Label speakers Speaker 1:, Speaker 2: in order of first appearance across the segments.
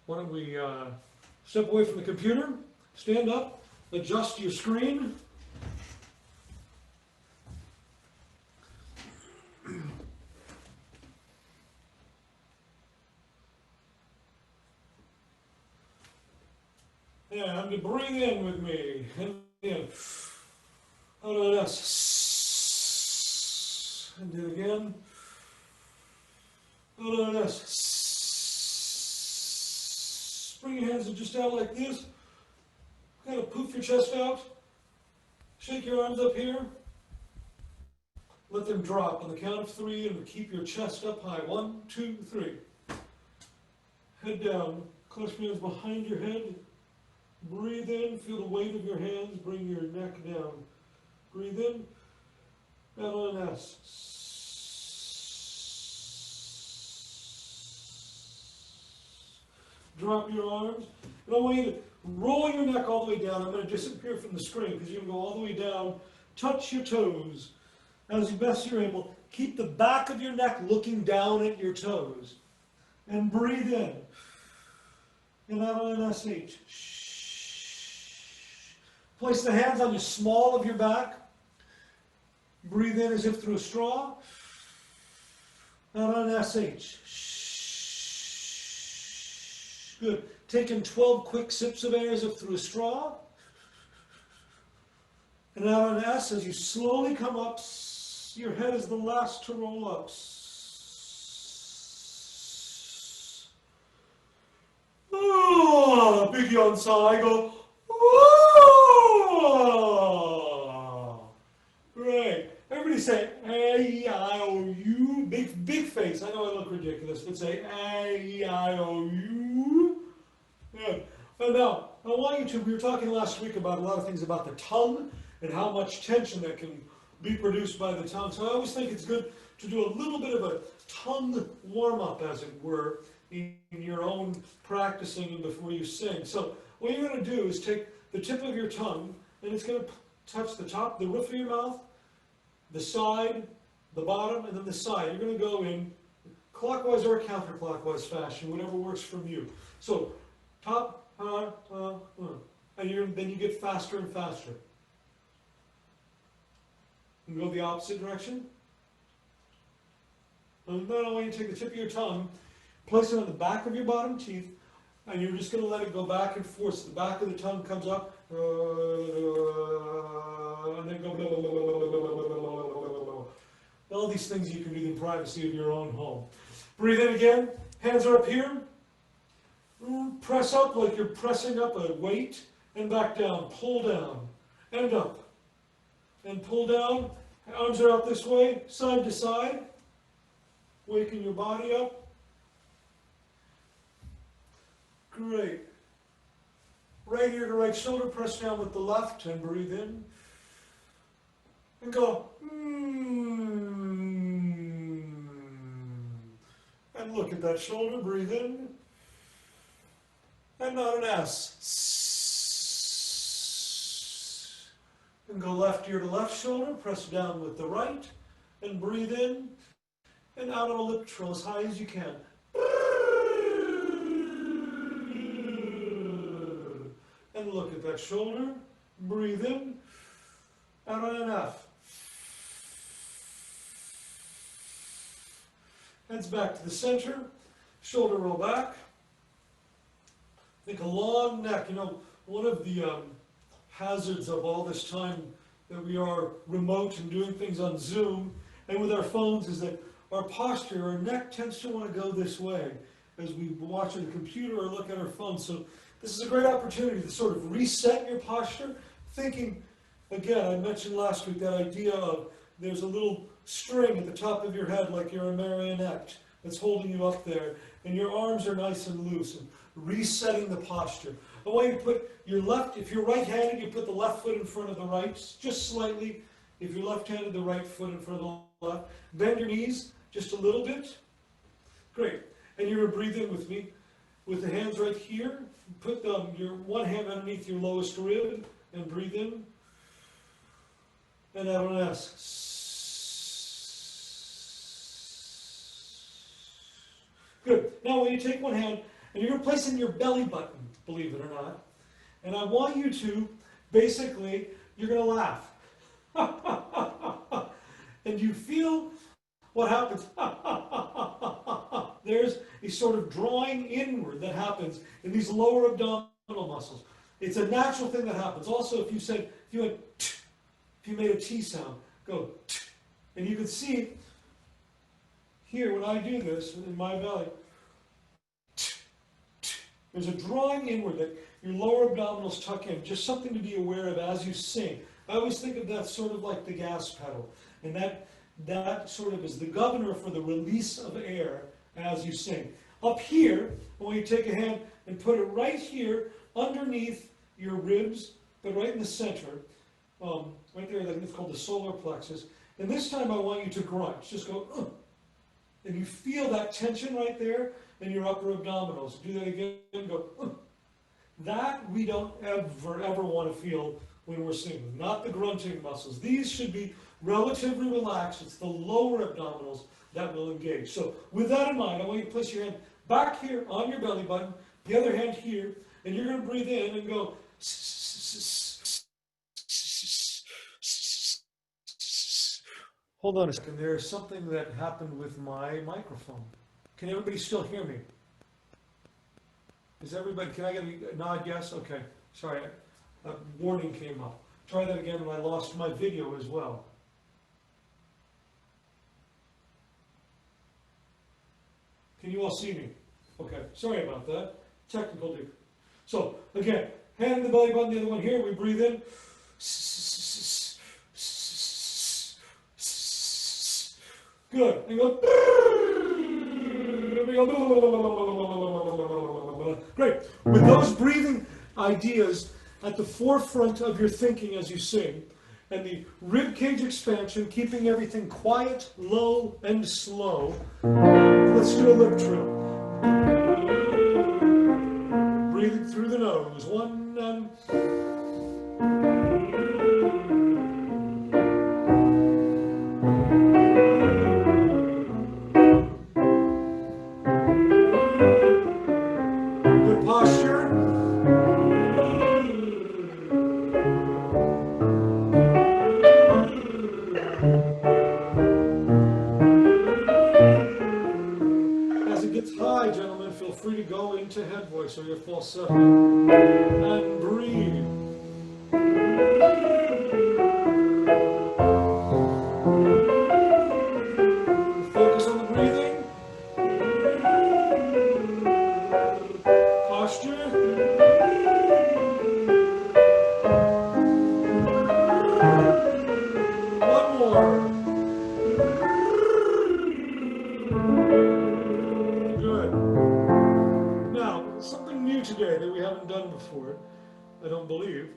Speaker 1: Why don't we step away from the computer, stand up, adjust your screen. And to breathe in with me. And in. Out of this. And do it again. Out of this. Bring your hands just out like this. Kind of poof your chest out. Shake your arms up here. Let them drop on the count of 3 and keep your chest up high. 1, 2, 3. Head down. Clasp your hands behind your head. Breathe in. Feel the weight of your hands. Bring your neck down. Breathe in. Out on an S. Drop your arms. And I want you to roll your neck all the way down. I'm going to disappear from the screen because you're going to go all the way down. Touch your toes. As best you're able, keep the back of your neck looking down at your toes. And breathe in. And out on an SH. Place the hands on the small of your back. Breathe in as if through a straw. Out on an SH. Good. Take in 12 quick sips of air as if through a straw. And out on an S as you slowly come up. Your head is the last to roll up. Oh, big yawn sigh. Go. Oh, great. Everybody say A-I-O-U. Big face. I know I look ridiculous, but say A-I-O-U. Good. And now, I want you to, we were talking last week about a lot of things about the tongue and how much tension that can be produced by the tongue. So I always think it's good to do a little bit of a tongue warm-up, as it were, in your own practicing and before you sing. So what you're going to do is take the tip of your tongue, and it's going to touch the top, the roof of your mouth, the side, the bottom, and then the side. You're going to go in clockwise or counterclockwise fashion, whatever works from you. So top, and then you get faster and faster. And go the opposite direction. And then I want you to take the tip of your tongue, place it on the back of your bottom teeth, and you're just going to let it go back and forth. So the back of the tongue comes up, and then go. All these things you can do in the privacy of your own home. Breathe in again. Hands are up here. Press up like you're pressing up a weight, and back down. Pull down, and up. And pull down. Arms are out this way, side to side. Waking your body up. Great. Right ear to right shoulder, press down with the left and breathe in. And go. And look at that shoulder, breathe in. And not an S. And go left ear to left shoulder, press down with the right, and breathe in, and out of a lip trill as high as you can. And look at that shoulder, breathe in, out on an F. Heads back to the center, shoulder roll back. Think a long neck. You know, one of the hazards of all this time that we are remote and doing things on Zoom and with our phones is that our posture, our neck tends to want to go this way as we watch on the computer or look at our phone. So this is a great opportunity to sort of reset your posture, thinking, again, I mentioned last week that idea of there's a little string at the top of your head like you're a marionette that's holding you up there, and your arms are nice and loose, and resetting the posture. I want you to put your left, if you're right-handed, you put the left foot in front of the right, just slightly. If you're left-handed, the right foot in front of the left. Bend your knees just a little bit. Great. And you're going to breathe in with me. With the hands right here, put your one hand underneath your lowest rib and breathe in. And out on an S. Good. Now when you take one hand And you're going to place it in your belly button, believe it or not. And I want you to, basically, you're going to laugh. And you feel what happens. There's a sort of drawing inward that happens in these lower abdominal muscles. It's a natural thing that happens. Also, if you said, if you made a T sound, go, and you can see here when I do this in my belly, there's a drawing inward that your lower abdominals tuck in, just something to be aware of as you sing. I always think of that sort of like the gas pedal, and that sort of is the governor for the release of air as you sing. Up here, I want you to take a hand and put it right here underneath your ribs, but right in the center, right there, I think it's called the solar plexus. And this time I want you to grunt, just go, and you feel that tension right there in your upper abdominals. Do that again, go, That we don't ever want to feel when we're singing, not the grunting muscles. These should be relatively relaxed. It's the lower abdominals that will engage. So with that in mind, I want you to place your hand back here on your belly button, the other hand here, and you're going to breathe in and go. Hold on a second. There's something that happened with my microphone. Can everybody still hear me? Is everybody, can I get a nod? Yes? Okay. Sorry, a warning came up. Try that again, and I lost my video as well. Can you all see me? Okay, sorry about that. Technical difficulty. So, again, hand in the belly button, the other one here, we breathe in. Good. And go. Great. With those breathing ideas at the forefront of your thinking as you sing, and the rib cage expansion, keeping everything quiet, low, and slow, let's do a lip trill. Breathing through the nose. One and... Good posture. As it gets high, gentlemen, feel free to go into head voice or your falsetto. And breathe. Focus on the breathing. Posture. One more. Good. Now, something new today that we haven't done before, I don't believe.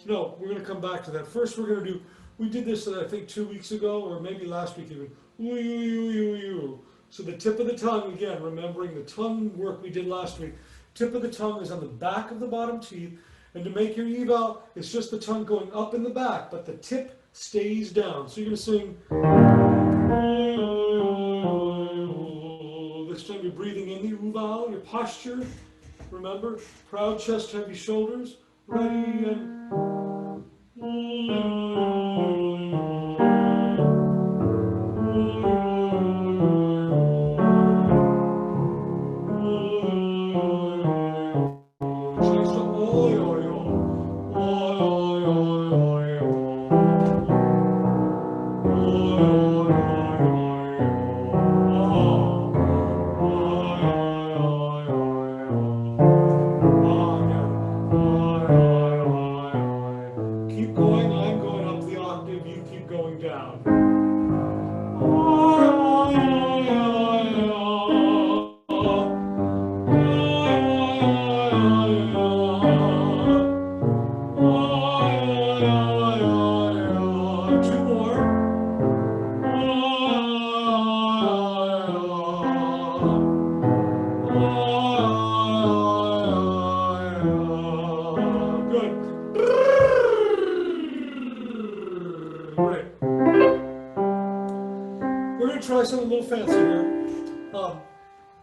Speaker 1: No, we're going to come back to that. First, we're going to do, we did this, I think, 2 weeks ago, or maybe last week even. Ooh, ooh, ooh, ooh, ooh. So the tip of the tongue, again, remembering the tongue work we did last week, tip of the tongue is on the back of the bottom teeth, and to make your eval, it's just the tongue going up in the back, but the tip stays down. So you're going to sing. This time you're breathing in the uval, your posture. Remember, proud chest, heavy shoulders. Ready and... Keep going, I'm going up the octave, you keep going down. Two more. Good. Great. We're going to try something a little fancy here.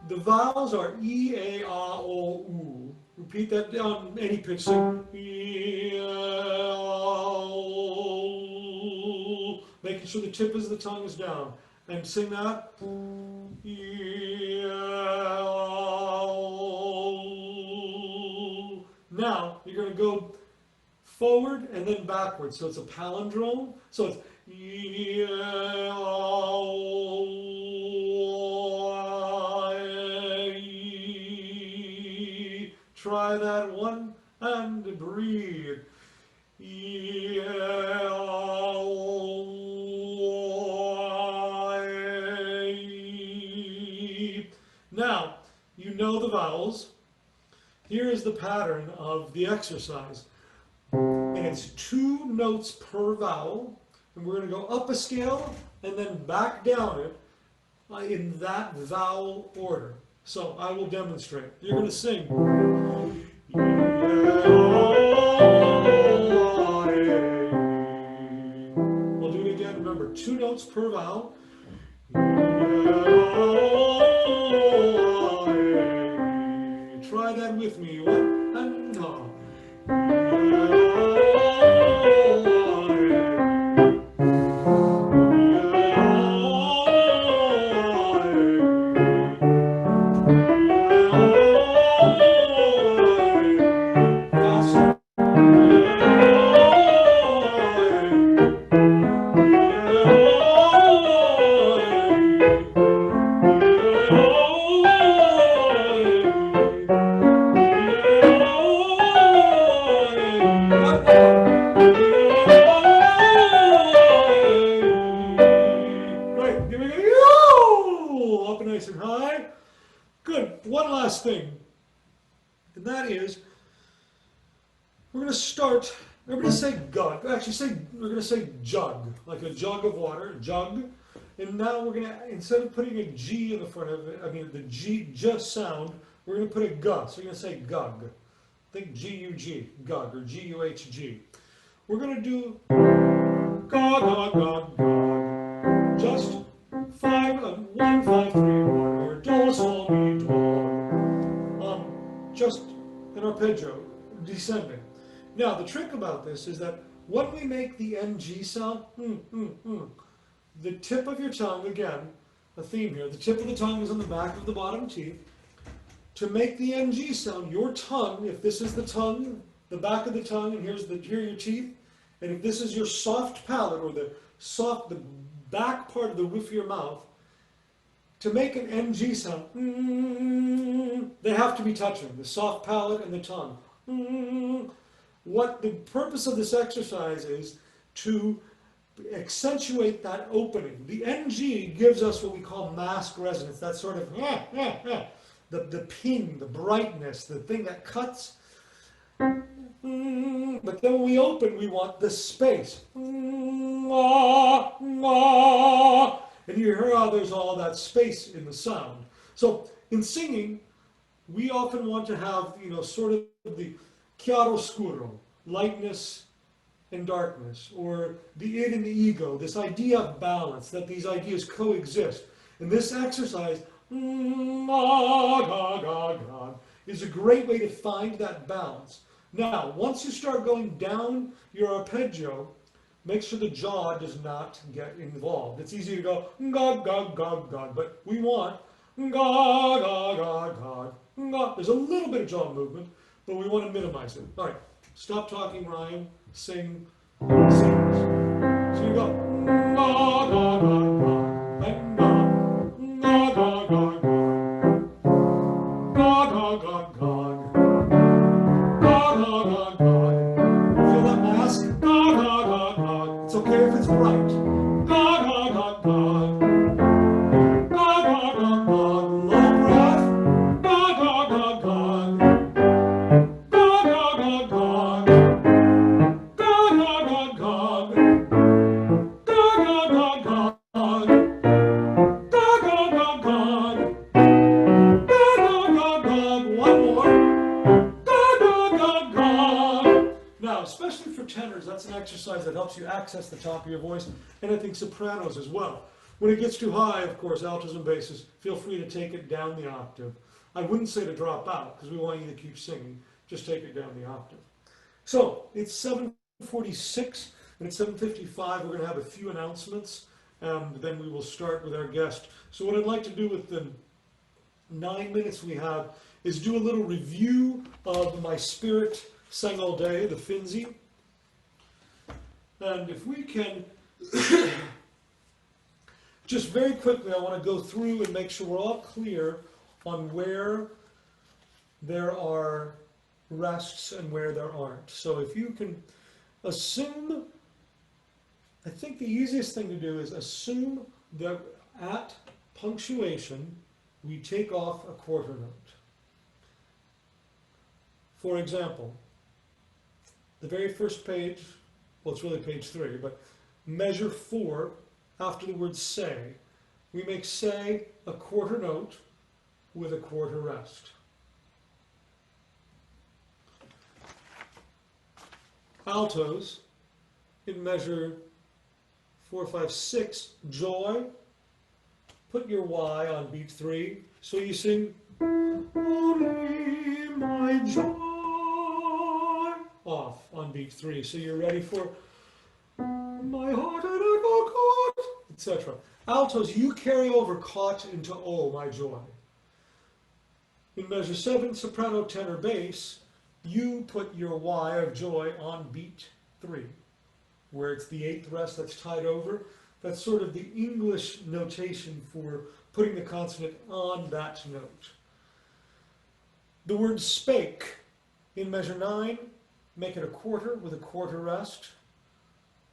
Speaker 1: The vowels are E, A, A, O, U. Repeat that down any pitch. Sing E, A, O. Making sure the tip of the tongue is down. And sing that. E, A, O. Now, you're going to go forward and then backwards. So it's a palindrome. So it's E, A, O, I, E. Try that one and breathe. E, A, O, I, E. Now, you know the vowels. Here is the pattern of the exercise. And it's 2 notes per vowel. And we're going to go up a scale and then back down it in that vowel order. So I will demonstrate. You're going to sing. I'll do it again. Remember, 2 notes per vowel. Try that with me. 1 and 2. Nice and high. Good. One last thing, and that is we're going to start. Everybody say gug. Actually, we're going to say jug, like a jug of water, jug. And now we're going to, instead of putting a G in the front of it, I mean the G just sound, we're going to put a gug. So you're going to say gug. Think G-U-G, gug, or G-U-H-G. We're going to do gug, gug, gug, gug. Just 1, 5, 3, 1, or do, sol, mi, do. Just an arpeggio, descending. Now, the trick about this is that when we make the NG sound, the tip of your tongue, again, a theme here, the tip of the tongue is on the back of the bottom teeth. To make the NG sound, your tongue, if this is the tongue, the back of the tongue, and here are your teeth, and if this is your soft palate, or the back part of the roof of your mouth, to make an NG sound, they have to be touching, the soft palate and the tongue. What the purpose of this exercise is to accentuate that opening. The NG gives us what we call mask resonance, that sort of the ping, the brightness, the thing that cuts. But then when we open, we want the space. And you hear how there's all that space in the sound. So in singing, we often want to have, sort of the chiaroscuro, lightness and darkness, or the id and the ego, this idea of balance, that these ideas coexist. And this exercise, is a great way to find that balance. Now, once you start going down your arpeggio, make sure the jaw does not get involved. It's easy to go gog, gog, gog, gog, but we want gog, gog, gog, gog, gog. There's a little bit of jaw movement, but we want to minimize it. All right, stop talking, Ryan. Sing, sing. So you go gog, gog, gog, gog, and gog, gog, gog, gog, gog, gog, gog, gog. Feel that mask? It's okay if it's bright. Low breath. One more. Now, especially for tenors, that's an exercise that helps you access the top of your voice, and I think sopranos as well. When it gets too high, of course, altos and basses, feel free to take it down the octave. I wouldn't say to drop out, because we want you to keep singing. Just take it down the octave. So, it's 7:46, and at 7:55 we're going to have a few announcements, and then we will start with our guest. So what I'd like to do with the 9 minutes we have is do a little review of My Spirit Sang All Day, the Finzi. And if we can, just very quickly, I want to go through and make sure we're all clear on where there are rests and where there aren't. So if you can assume, I think the easiest thing to do is assume that at punctuation, we take off a quarter note. For example, the very first page, well, it's really page 3, but measure 4, after the word say, we make say a quarter note with a quarter rest. Altos, in measure 4, 5, 6, joy, put your Y on beat 3, so you sing, only my joy, off on beat 3, so you're ready for my heart and I go caught, etc. Altos, you carry over caught into oh, my joy. In measure 7, soprano, tenor, bass, you put your Y of joy on beat 3, where it's the 8th rest that's tied over. That's sort of the English notation for putting the consonant on that note. The word spake, in measure 9, make it a quarter with a quarter rest.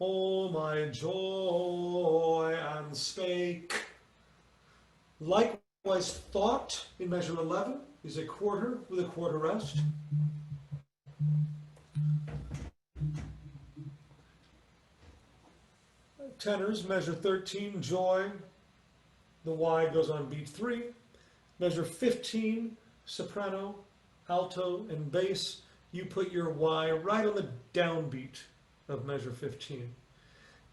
Speaker 1: Oh, my joy and spake. Likewise, thought, in measure 11, is a quarter with a quarter rest. Tenors, measure 13, joy, the Y goes on beat 3. Measure 15, soprano, alto, and bass, you put your Y right on the downbeat of measure 15.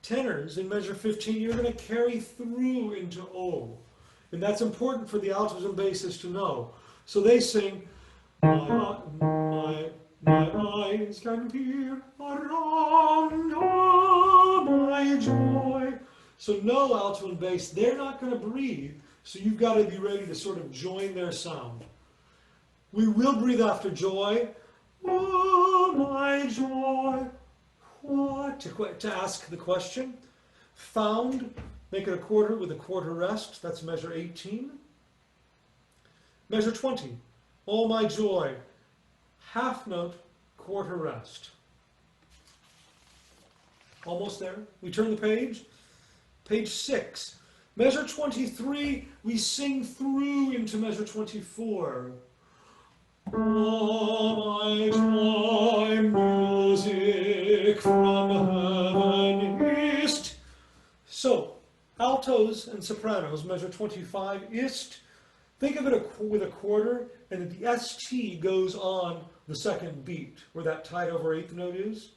Speaker 1: Tenors, in measure 15, you're going to carry through into O. And that's important for the altos and basses to know. So they sing, my eyes can peer around my joy. So no alto and bass, they're not going to breathe. So you've got to be ready to sort of join their sound. We will breathe after joy. Oh, my joy. What? To ask the question. Found, make it a quarter with a quarter rest. That's measure 18. Measure 20. Oh, my joy. Half note, quarter rest. Almost there. We turn the page. Page 6. Measure 23, we sing through into measure 24. Oh, my joy, music from heaven ist. So, altos and sopranos, measure 25, ist. Think of it with a quarter, and the ST goes on the second beat, where that tied over 8th note is.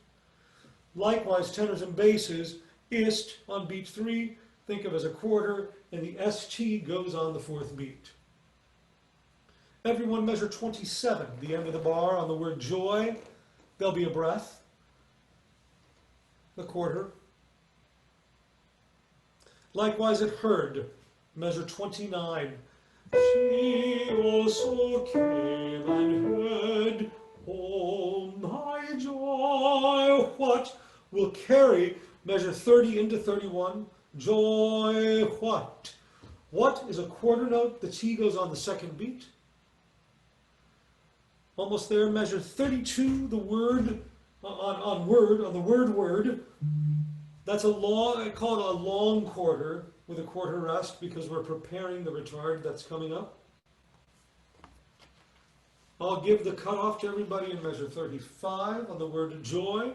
Speaker 1: Likewise, tenors and basses, ist on beat 3, think of as a quarter, and the ST goes on the 4th beat. Everyone measure 27, the end of the bar on the word joy, there'll be a breath, the quarter. Likewise at heard, measure 29. She also came and heard, oh my joy, what will carry measure 30 into 31, joy what? What is a quarter note? The T goes on the second beat. Almost there, measure 32, the word, on the word. That's a long, I call it a long quarter with a quarter rest because we're preparing the retard that's coming up. I'll give the cutoff to everybody in measure 35 on the word joy.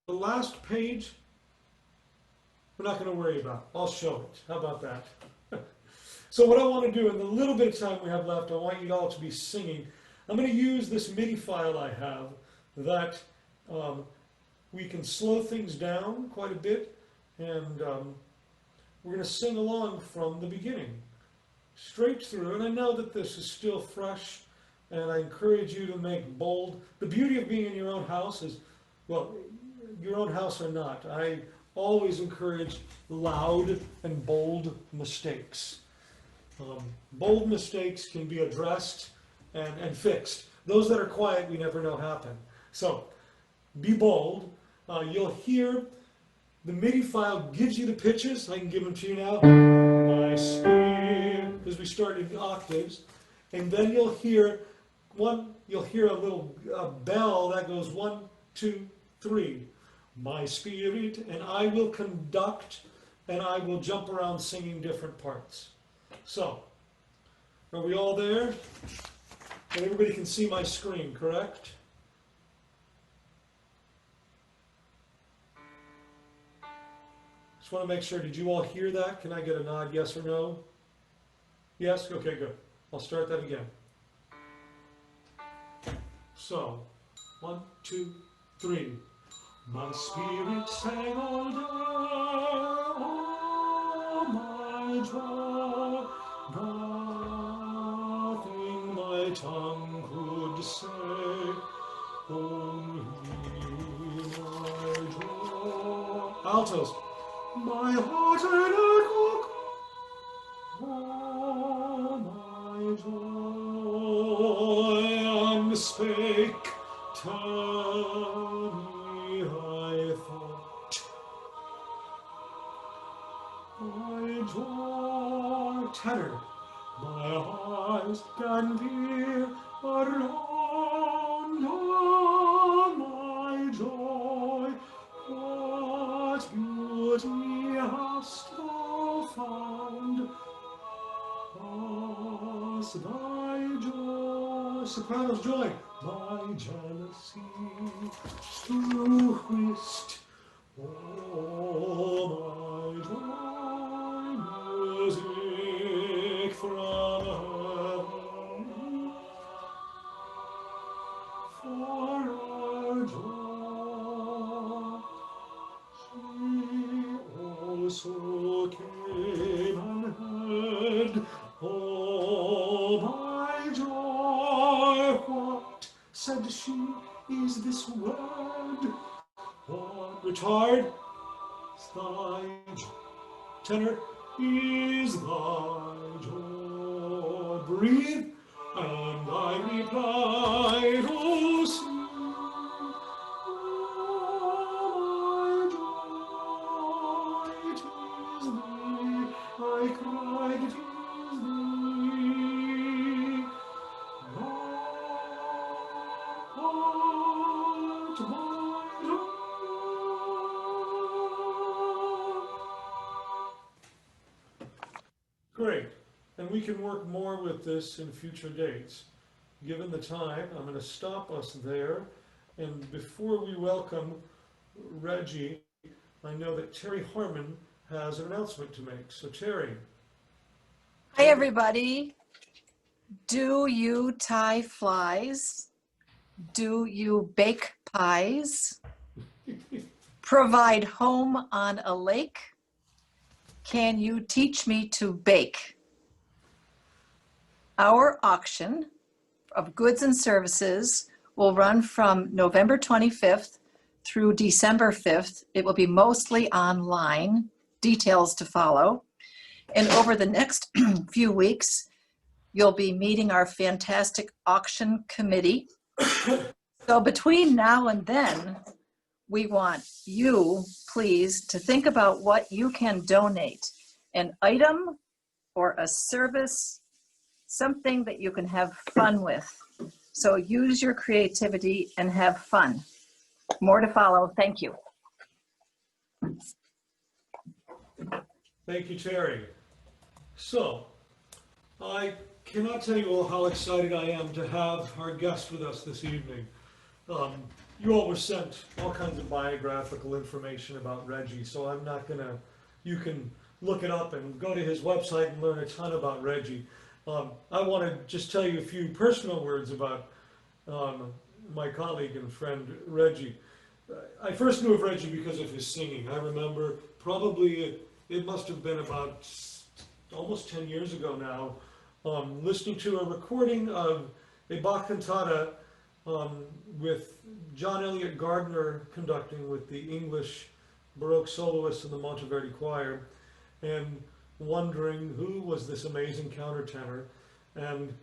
Speaker 1: The last page, we're not going to worry about. I'll show it. How about that? So what I want to do in the little bit of time we have left, I want you all to be singing. I'm going to use this MIDI file I have that we can slow things down quite a bit, and we're going to sing along from the beginning, straight through. And I know that this is still fresh, and I encourage you to make bold. The beauty of being in your own house is, well, your own house or not, I always encourage loud and bold mistakes. Bold mistakes can be addressed and fixed. Those that are quiet, we never know happen. So, be bold. You'll hear the MIDI file gives you the pitches. I can give them to you now. My spirit, as we start in octaves. And then you'll hear a little bell that goes 1, 2, 3. My spirit, and I will conduct, and I will jump around singing different parts. So, are we all there? And everybody can see my screen, correct? Just want to make sure, did you all hear that? Can I get a nod, yes or no? Yes? Okay, good. I'll start that again. So, 1, 2, 3. My spirit sang all day, oh my joy, nothing my tongue could say, only my joy. Altos. My heart and echo, oh my joy, unspake, tell me I thought, my joy, tenor, my eyes can peer around, oh my joy, what beauty hast thou found, us thy joy, soprano's joy, my jealousy to whist, oh my joy, music from heaven, for our joy, she also came and heard, oh my joy, what, said she, is this word? What, retard, thy tenor is thy joy. Breathe, and I replied, oh sweet, oh my joy, it is thee. I cried, it is thee. Great. And we can work more with this in future dates. Given the time, I'm going to stop us there. And before we welcome Reggie, I know that Terry Harmon has an announcement to make. So Terry.
Speaker 2: Hi, everybody. Do you tie flies? Do you bake pies? Provide home on a lake? Can you teach me to bake? Our auction of goods and services will run from November 25th through December 5th. It will be mostly online, details to follow. And over the next few weeks, you'll be meeting our fantastic auction committee. So between now and then, we want you, please, to think about what you can donate, an item or a service, something that you can have fun with. So use your creativity and have fun. More to follow. Thank you.
Speaker 1: Thank you, Terry. So, I cannot tell you all how excited I am to have our guest with us this evening. You all were sent all kinds of biographical information about Reggie, so I'm not gonna, you can look it up and go to his website and learn a ton about Reggie. I want to just tell you a few personal words about my colleague and friend Reggie. I first knew of Reggie because of his singing. I remember probably it must have been about almost 10 years ago now, listening to a recording of a Bach cantata with John Elliott Gardner conducting with the English Baroque soloists in the Monteverdi Choir, and wondering who was this amazing countertenor. And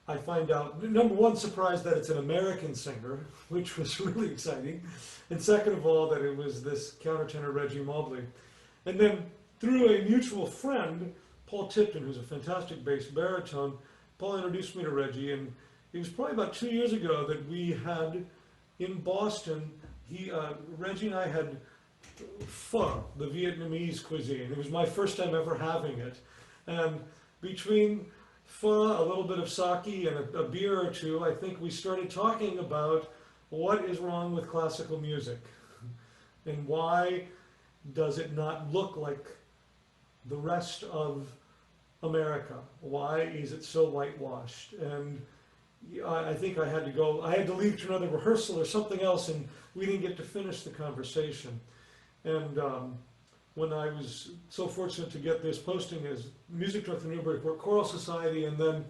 Speaker 1: I find out, number one, surprised that it's an American singer, which was really exciting. And second of all, that it was this countertenor, Reggie Mobley. And then through a mutual friend, Paul Tipton, who's a fantastic bass baritone, Paul introduced me to Reggie, and it was probably about 2 years ago that we had in Boston, Reggie and I had pho, the Vietnamese cuisine. It was my first time ever having it. And between pho, a little bit of sake, and a beer or two, I think we started talking about what is wrong with classical music and why does it not look like the rest of America? Why is it so whitewashed? And I think I had to leave to another rehearsal or something else, and we didn't get to finish the conversation. And when I was so fortunate to get this posting as music director of the Newburyport Choral Society, and then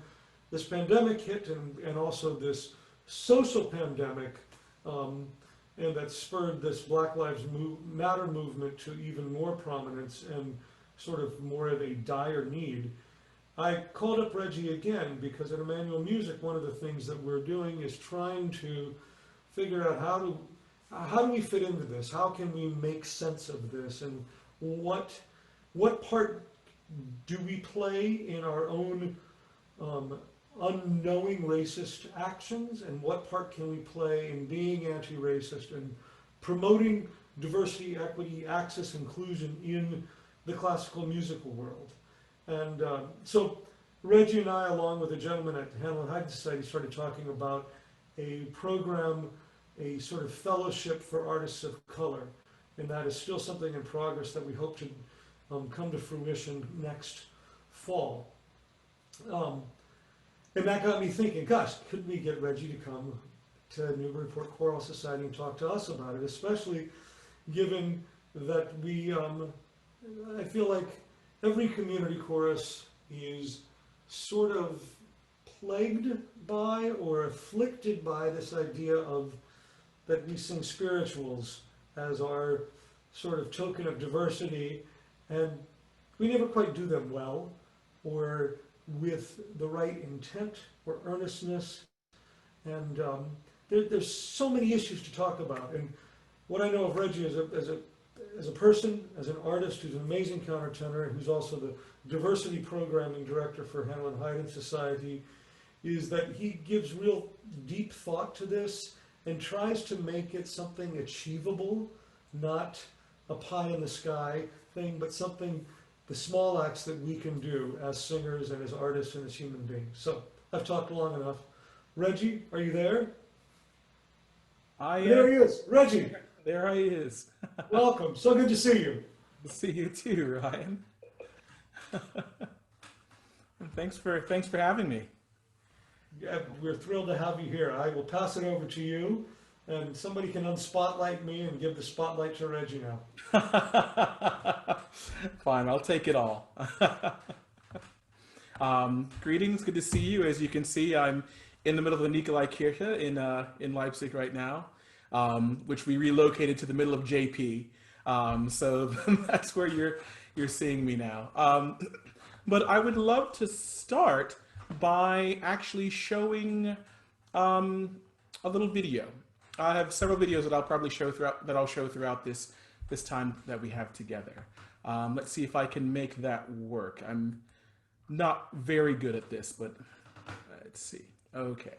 Speaker 1: this pandemic hit, and also this social pandemic, and that spurred this Black Lives Matter movement to even more prominence and sort of more of a dire need. I called up Reggie again because at Emmanuel Music, one of the things that we're doing is trying to figure out how do we fit into this? How can we make sense of this? And what part do we play in our own unknowing racist actions, and what part can we play in being anti-racist and promoting diversity, equity, access, inclusion in the classical musical world? And so Reggie and I, along with a gentleman at Handel and Haydn Society, started talking about a program, a sort of fellowship for artists of color, and that is still something in progress that we hope to come to fruition next fall. And that got me thinking, gosh, couldn't we get Reggie to come to Newburyport Choral Society and talk to us about it, especially given that I feel like every community chorus is sort of plagued by or afflicted by this idea of that we sing spirituals as our sort of token of diversity, and we never quite do them well or with the right intent or earnestness. And there's so many issues to talk about. And what I know of Reggie as a person, as an artist who's an amazing countertenor, who's also the diversity programming director for Handel and Haydn Society, is that he gives real deep thought to this and tries to make it something achievable, not a pie in the sky thing, but something, the small acts that we can do as singers and as artists and as human beings. So I've talked long enough. Reggie, are you there? There he is, Reggie.
Speaker 3: There he is.
Speaker 1: Welcome. So good to see you.
Speaker 3: See you too, Ryan. Thanks for having me.
Speaker 1: Yeah, we're thrilled to have you here. I will pass it over to you, and somebody can unspotlight me and give the spotlight to Reggie now.
Speaker 3: Fine, I'll take it all. Greetings, good to see you. As you can see, I'm in the middle of the Nikolai Kirche in Leipzig right now, which we relocated to the middle of JP. So that's where you're seeing me now. But I would love to start by actually showing a little video. I have several videos that I'll probably show throughout this time that we have together. Let's see if I can make that work. I'm not very good at this, but let's see. Okay.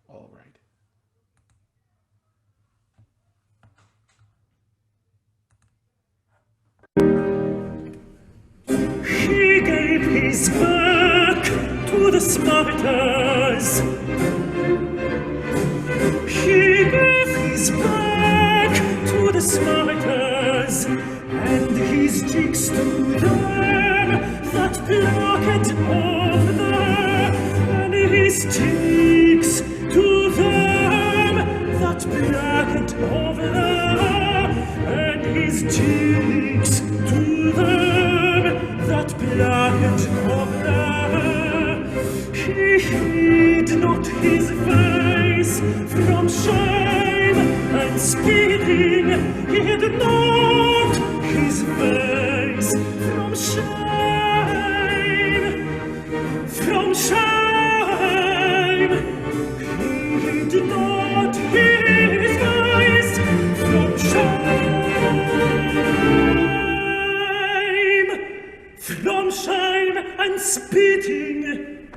Speaker 3: All right.
Speaker 4: He gave his back to the Spartans. He gave his back to the Spartans, and his cheeks to them that plucked of them, and his cheeks to them blanket of love, and his cheeks to them that blanket of love. He hid not his face from shame and spitting, he hid not his face from shame, from shame. He did not hid his face from shame and spitting.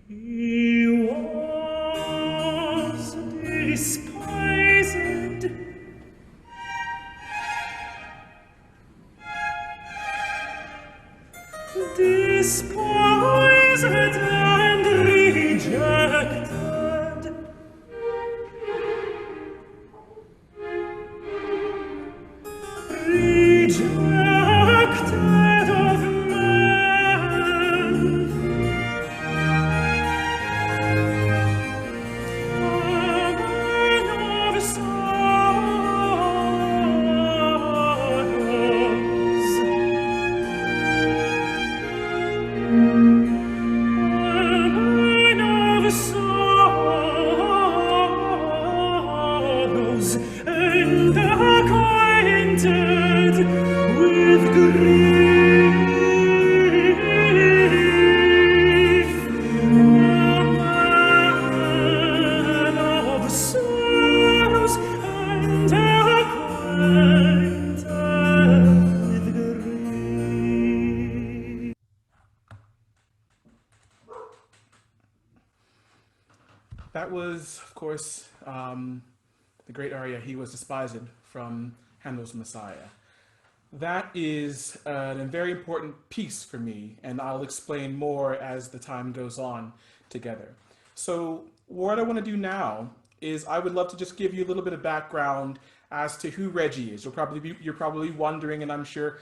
Speaker 4: He was despised, despised and rejected. Rejected of men, a man of sorrows, a man of sorrows, and acquainted with grief, a man of sorrows, and acquainted with grief.
Speaker 3: That was, of course, the great aria, He Was Despised, from Handel's Messiah. That is a very important piece for me, and I'll explain more as the time goes on together. So what I want to do now is I would love to just give you a little bit of background as to who Reggie is. You're probably wondering, and I'm sure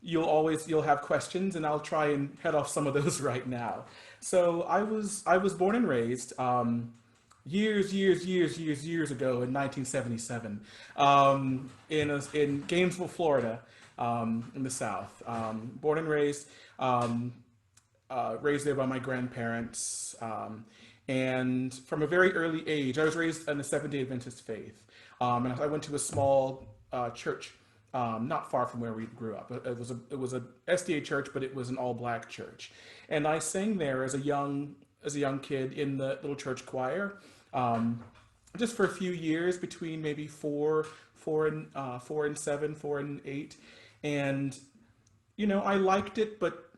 Speaker 3: you'll have questions, and I'll try and head off some of those right now. So I was born and raised years ago in 1977 in Gainesville, Florida, in the South. Born and raised there by my grandparents, and from a very early age, I was raised in the Seventh-day Adventist faith, and I went to a small church not far from where we grew up. It was a SDA church, but it was an all-black church, and I sang there as a young kid in the little church choir, just for a few years, between maybe four and 7, 4 and 8, and you know, I liked it, but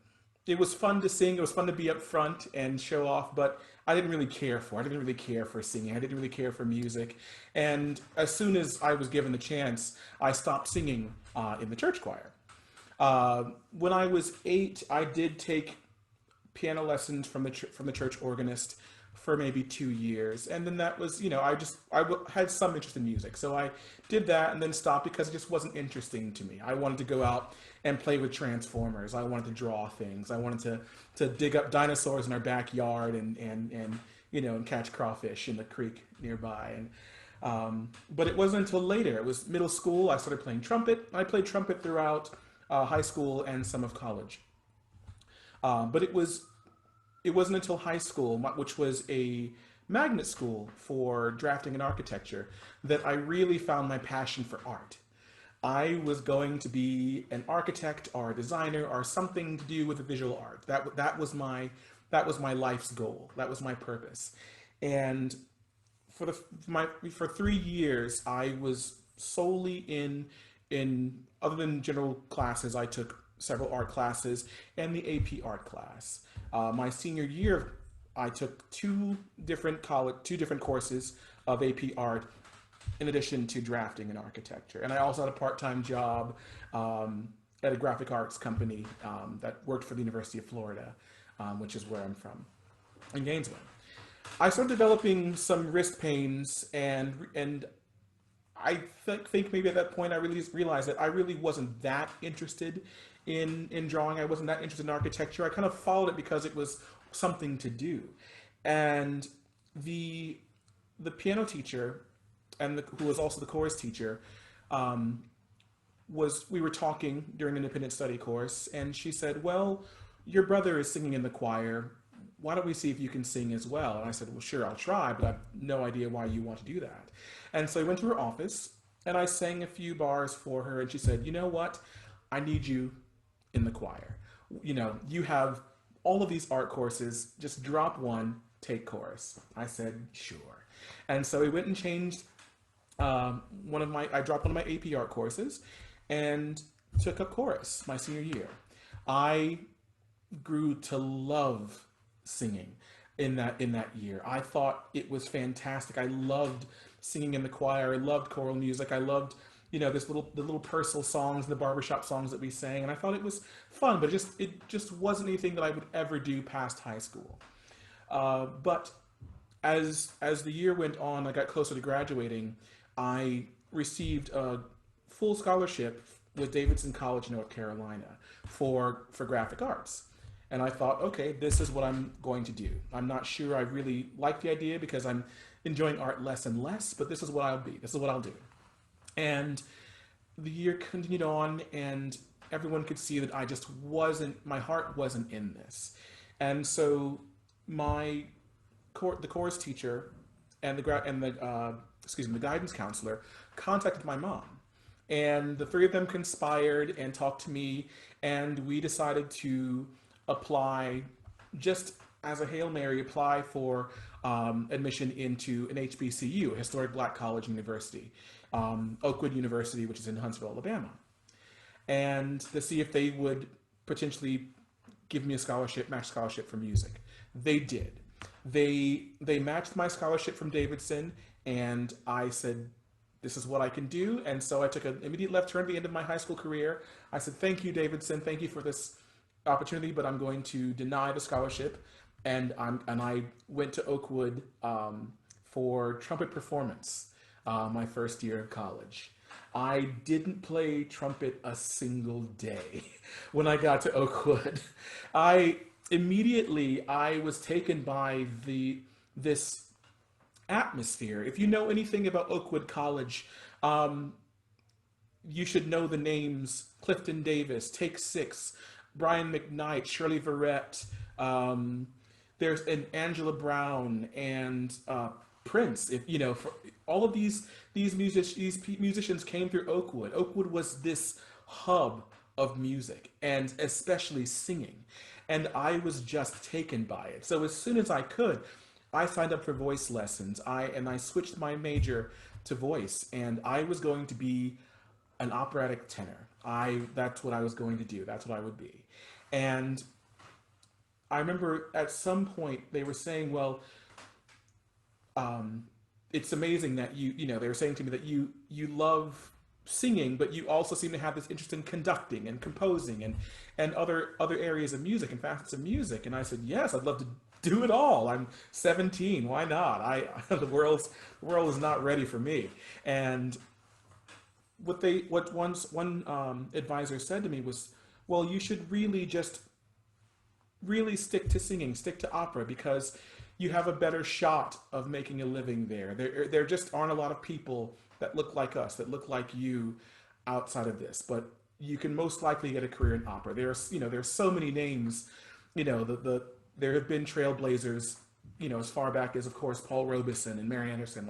Speaker 3: it was fun to sing. It was fun to be up front and show off, but I didn't really care for it. I didn't really care for singing. I didn't really care for music. And as soon as I was given the chance, I stopped singing in the church choir. When I was 8, I did take piano lessons from the church organist for maybe 2 years, and then that was, you know, I had some interest in music, so I did that and then stopped because it just wasn't interesting to me. I wanted to go out and play with transformers. I wanted to draw things. I wanted to dig up dinosaurs in our backyard and you know, and catch crawfish in the creek nearby. And but it wasn't until later. It was middle school. I started playing trumpet. I played trumpet throughout high school and some of college. But it wasn't until high school, which was a magnet school for drafting and architecture, that I really found my passion for art. I was going to be an architect or a designer or something to do with the visual art. That was my life's goal. That was my purpose. And for 3 years, I was solely in other than general classes, I took several art classes and the AP art class. My senior year, I took two different courses of AP art in addition to drafting and architecture. And I also had a part-time job at a graphic arts company that worked for the University of Florida, which is where I'm from, in Gainesville. I started developing some wrist pains, and I think maybe at that point I really realized that I really wasn't that interested in drawing. I wasn't that interested in architecture. I kind of followed it because it was something to do. And the piano teacher, and who was also the chorus teacher, um, we were talking during an independent study course, and she said, "Well, your brother is singing in the choir. Why don't we see if you can sing as well?" And I said, "Well, sure, I'll try, but I have no idea why you want to do that." And so I went to her office and I sang a few bars for her, and she said, "You know what? I need you in the choir. You have all of these art courses, just drop one, take chorus." I said, "Sure." And so we went and changed I dropped one of my AP art courses and took up chorus my senior year. I grew to love singing in that year. I thought it was fantastic. I loved singing in the choir. I loved choral music. I loved the little Purcell songs, the barbershop songs that we sang, and I thought it was fun. But it just wasn't anything that I would ever do past high school. But as the year went on, I got closer to graduating. I received a full scholarship with Davidson College, North Carolina, for graphic arts. And I thought, okay, this is what I'm going to do. I'm not sure I really like the idea because I'm enjoying art less and less, but this is what I'll be. This is what I'll do. And the year continued on, and everyone could see that my heart wasn't in this. And so the chorus teacher and the guidance counselor contacted my mom. And the three of them conspired and talked to me, and we decided to apply, just as a Hail Mary, apply for admission into an HBCU, a historic black college and university, Oakwood University, which is in Huntsville, Alabama, and to see if they would potentially give me a match scholarship for music. They did. They matched my scholarship from Davidson, and I said, this is what I can do. And so I took an immediate left turn at the end of my high school career. I said, "Thank you, Davidson. Thank you for this opportunity, but I'm going to deny the scholarship." And I went to Oakwood for trumpet performance my first year of college. I didn't play trumpet a single day when I got to Oakwood. I was taken by this atmosphere. If you know anything about Oakwood College, you should know the names Clifton Davis, Take Six, Brian McKnight, Shirley Verrett. There's an Angela Brown and Prince. For all of these musicians came through Oakwood. Oakwood was this hub of music, and especially singing. And I was just taken by it. So as soon as I could, I signed up for voice lessons. I switched my major to voice, and I was going to be an operatic tenor. That's what I was going to do. That's what I would be. And I remember at some point they were saying, well, it's amazing that they were saying to me that you love singing, but you also seem to have this interest in conducting and composing and other areas of music and facets of music. And I said, yes, I'd love to do it all. I'm 17. Why not? The world is not ready for me. And what one advisor said to me was, well, you should really stick to singing, stick to opera, because you have a better shot of making a living there. There just aren't a lot of people that look like us, that look like you outside of this, but you can most likely get a career in opera. There's so many names, there have been trailblazers, as far back as, of course, Paul Robeson and Mary Anderson,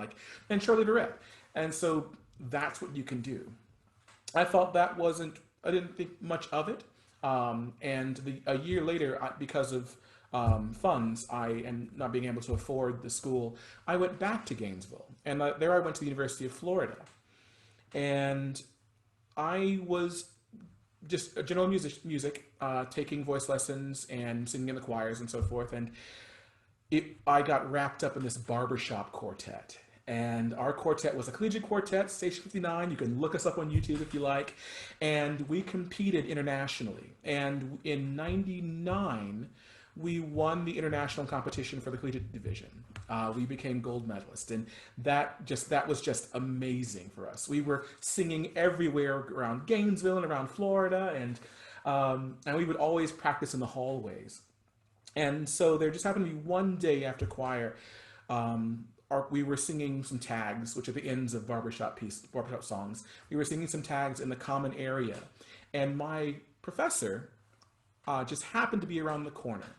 Speaker 3: and Shirley Verrett. And so that's what you can do. I thought I didn't think much of it. And a year later, because of funds, and not being able to afford the school, I went back to Gainesville. And there I went to the University of Florida. And I was just a general music, taking voice lessons and singing in the choirs and so forth. And I got wrapped up in this barbershop quartet. And our quartet was a collegiate quartet, Station 59. You can look us up on YouTube if you like. And we competed internationally. And in '99, we won the international competition for the collegiate division. We became gold medalists, and that was just amazing for us. We were singing everywhere around Gainesville and around Florida, and And we would always practice in the hallways. And so there just happened to be one day after choir, we were singing some tags, which are the ends of barbershop songs. We were singing some tags in the common area. And my professor just happened to be around the corner.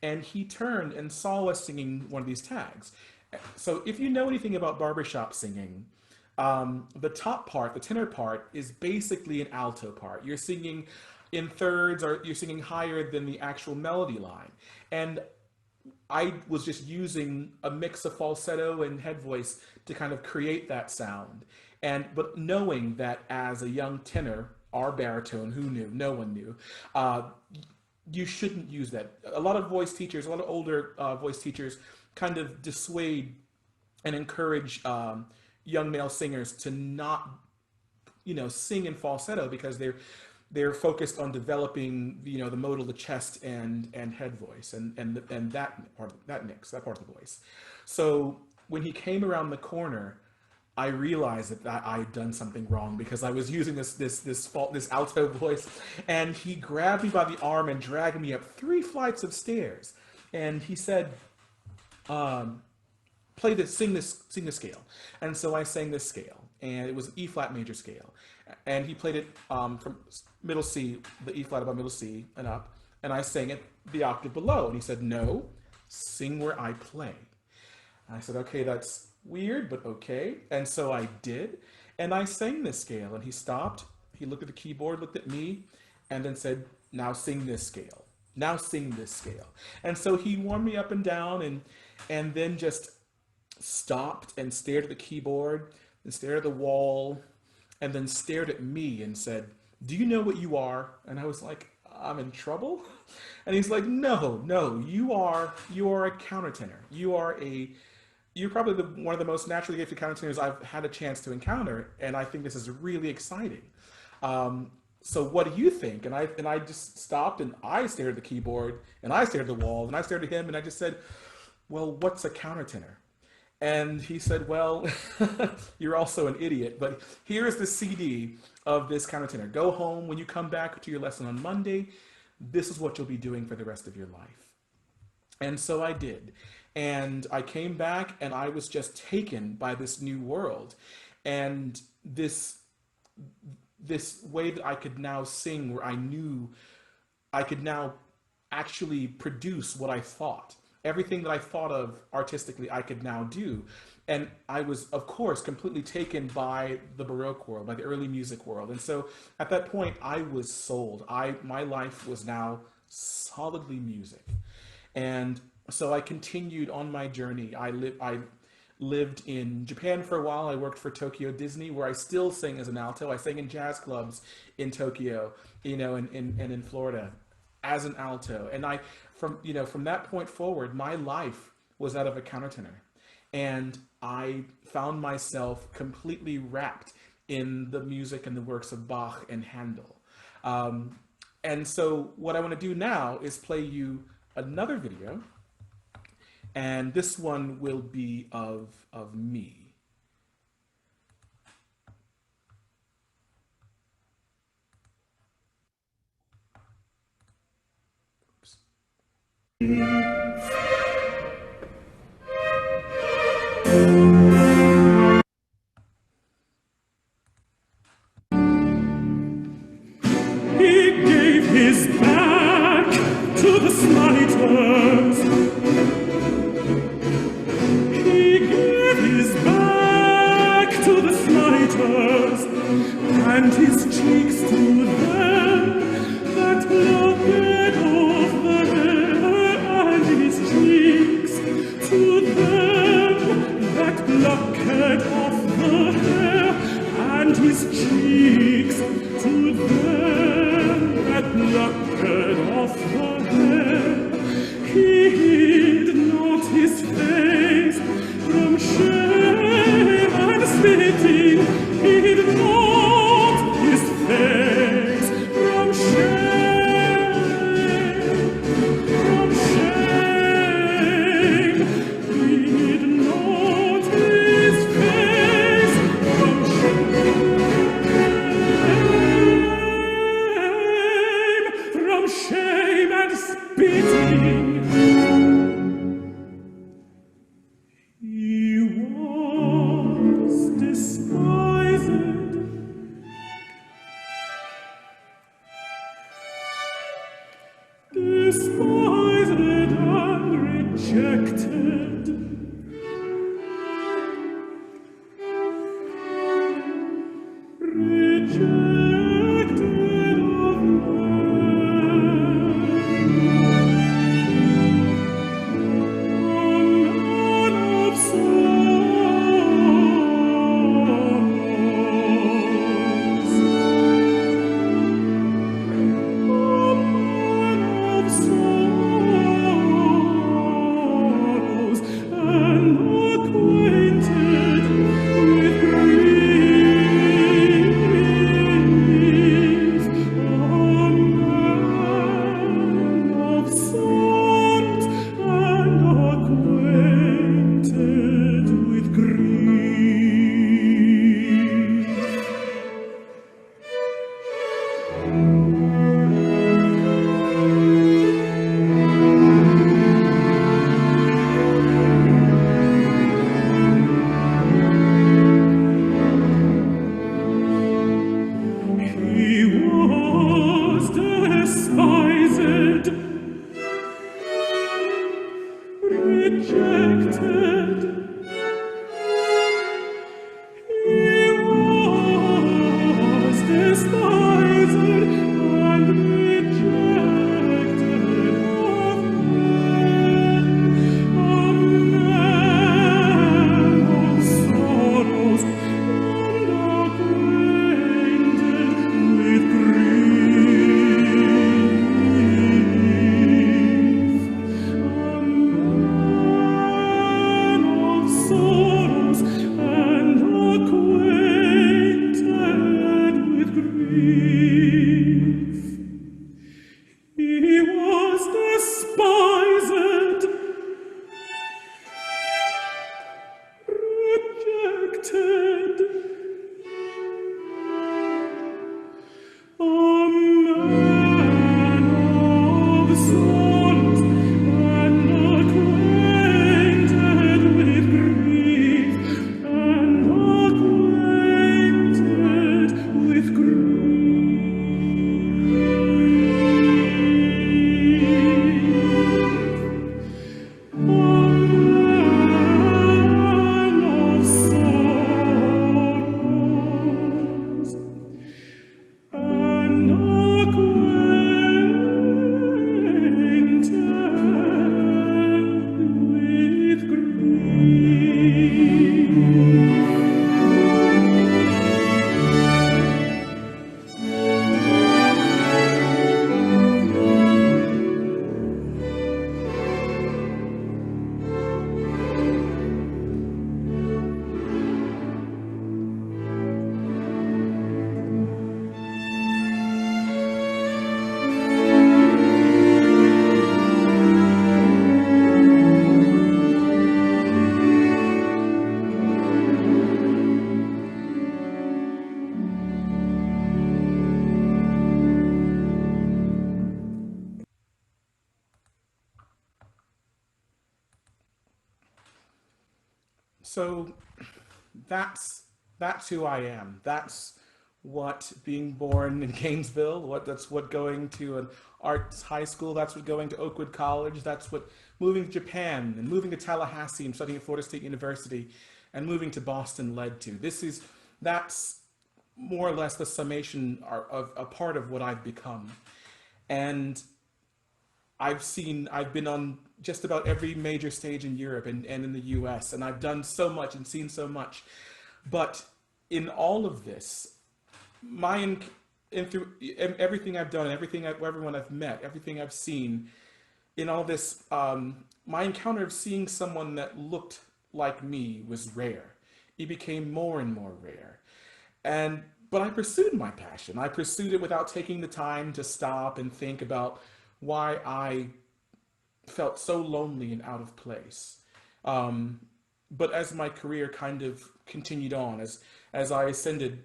Speaker 3: And he turned and saw us singing one of these tags. So if you know anything about barbershop singing, the top part, the tenor part, is basically an alto part. You're singing in thirds, or you're singing higher than the actual melody line. And I was just using a mix of falsetto and head voice to kind of create that sound. But knowing that as a young tenor or baritone, who knew? No one knew. You shouldn't use that. A lot of voice teachers, a lot of older voice teachers kind of dissuade and encourage young male singers to not, sing in falsetto, because they're focused on developing, the mode of the chest and head voice and that part of the voice. So when he came around the corner, I realized that I had done something wrong, because I was using this alto voice, and he grabbed me by the arm and dragged me up 3 flights of stairs, and he said, "Play this, sing this scale." And so I sang this scale, and it was an E flat major scale, and he played it from middle C, the E flat above middle C and up, and I sang it the octave below, and he said, "No, sing where I play." And I said, "Okay, that's weird, but okay." And so I did, and I sang this scale, and he stopped, he looked at the keyboard, looked at me, and then said, "Now sing this scale. Now sing this scale." And so he warmed me up and down, and then just stopped and stared at the keyboard, and stared at the wall, and then stared at me and said, "Do you know what you are?" And I was like, "I'm in trouble?" And he's like, no, you are a countertenor. You're probably one of the most naturally gifted countertenors I've had a chance to encounter, and I think this is really exciting. So what do you think? And I just stopped, and I stared at the keyboard, and I stared at the wall, and I stared at him, and I just said, "Well, what's a countertenor?" And he said, "Well, you're also an idiot, but here's the CD of this countertenor. Go home. When you come back to your lesson on Monday, this is what you'll be doing for the rest of your life." And so I did. And I came back, and I was just taken by this new world, and this way that I could now sing, where I knew I could now actually produce what I thought. Everything that I thought of artistically, I could now do. And I was, of course, completely taken by the Baroque world, by the early music world. And so at that point, I was sold. My life was now solidly music. And so I continued on my journey. I lived in Japan for a while. I worked for Tokyo Disney, where I still sing as an alto. I sang in jazz clubs in Tokyo, and in Florida as an alto. And from that point forward, my life was that of a countertenor. And I found myself completely wrapped in the music and the works of Bach and Handel. And so what I want to do now is play you another video. And this one will be of me.
Speaker 4: He gave his back to the slighters. He gave his back to the slighters, and his cheeks to them that loved of the hair, and his cheeks to them that rejected. Rejected of men.
Speaker 3: So that's who I am. That's what being born in Gainesville, that's what going to an arts high school, that's what going to Oakwood College, that's what moving to Japan and moving to Tallahassee and studying at Florida State University and moving to Boston led to. That's more or less the summation of a part of what I've become. And I've been on just about every major stage in Europe and in the US, and I've done so much and seen so much. But in all of this, through everything I've done, everyone I've met, everything I've seen, in all this, my encounter of seeing someone that looked like me was rare. It became more and more rare. But I pursued my passion. I pursued it without taking the time to stop and think about why I felt so lonely and out of place. But as my career kind of continued on, as I ascended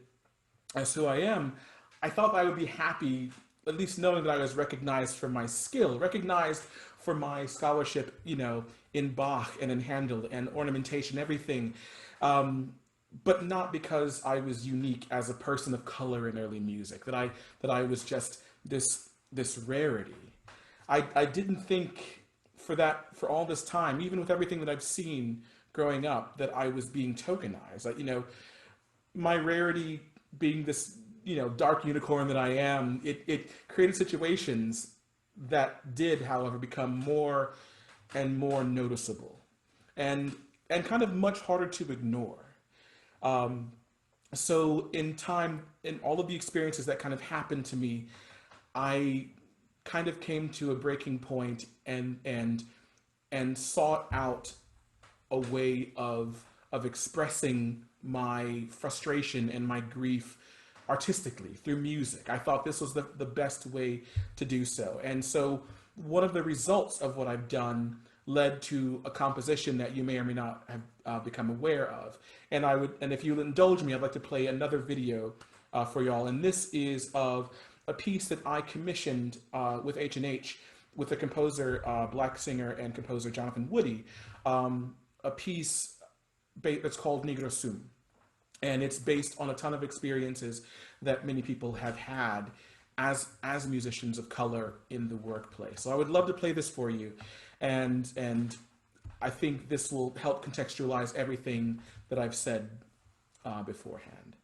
Speaker 3: as who I am, I thought I would be happy at least knowing that I was recognized for my skill, recognized for my scholarship, in Bach and in Handel and ornamentation, everything. But not because I was unique as a person of color in early music, that I was just this rarity. I didn't think for all this time, even with everything that I've seen growing up, that I was being tokenized. Like, you know, my rarity being this, you know, dark unicorn that I am, it created situations that did, however, become more and more noticeable, and kind of much harder to ignore. So in time, in all of the experiences that kind of happened to me, I kind of came to a breaking point and sought out a way of expressing my frustration and my grief artistically through music. I thought this was the best way to do so. And so one of the results of what I've done led to a composition that you may or may not have become aware of. And if you'll indulge me, I'd like to play another video for y'all. And this is of a piece that I commissioned with H&H with the composer, black singer and composer Jonathan Woody, a piece that's called Negro Sum. And it's based on a ton of experiences that many people have had as musicians of color in the workplace. So I would love to play this for you. And I think this will help contextualize everything that I've said beforehand.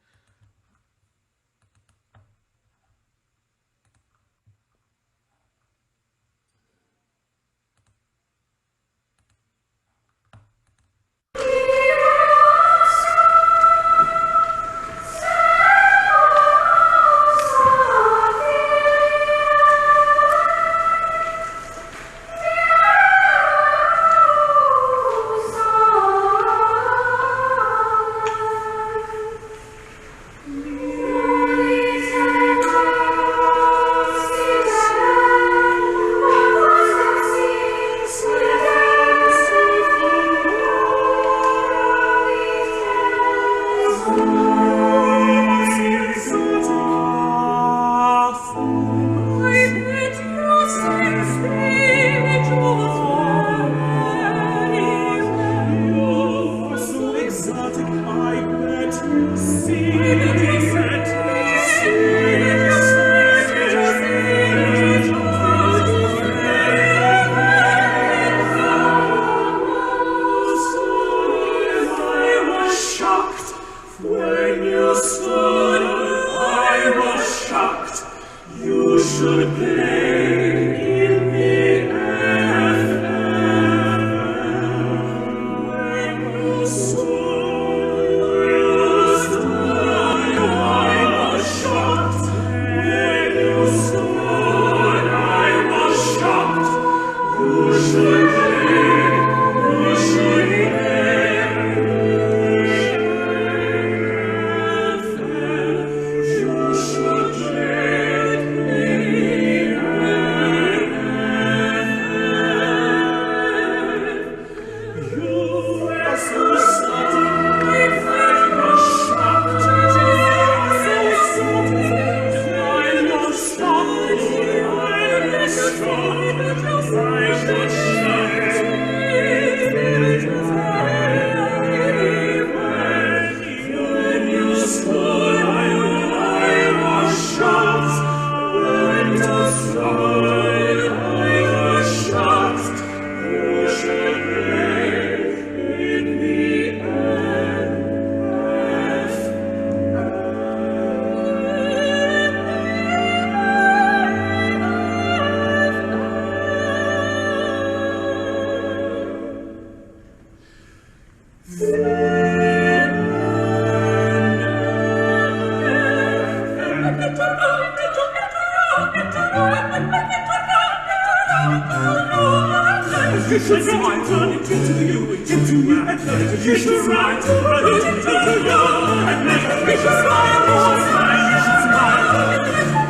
Speaker 4: You should smile, turn it into you, into me, and let it. You should smile, turn it into you, and let it. You should smile, you should smile, you should smile.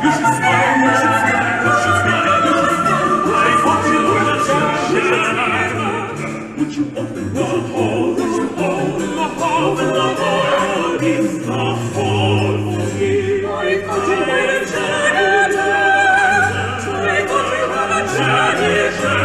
Speaker 4: You should smile, you should smile, you should smile, you should smile. I want you to shine. Would you open the hall? Would you open the hall? Open the hall, in the hall for me. I thought you were a janitor. I thought you were a janitor.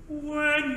Speaker 4: When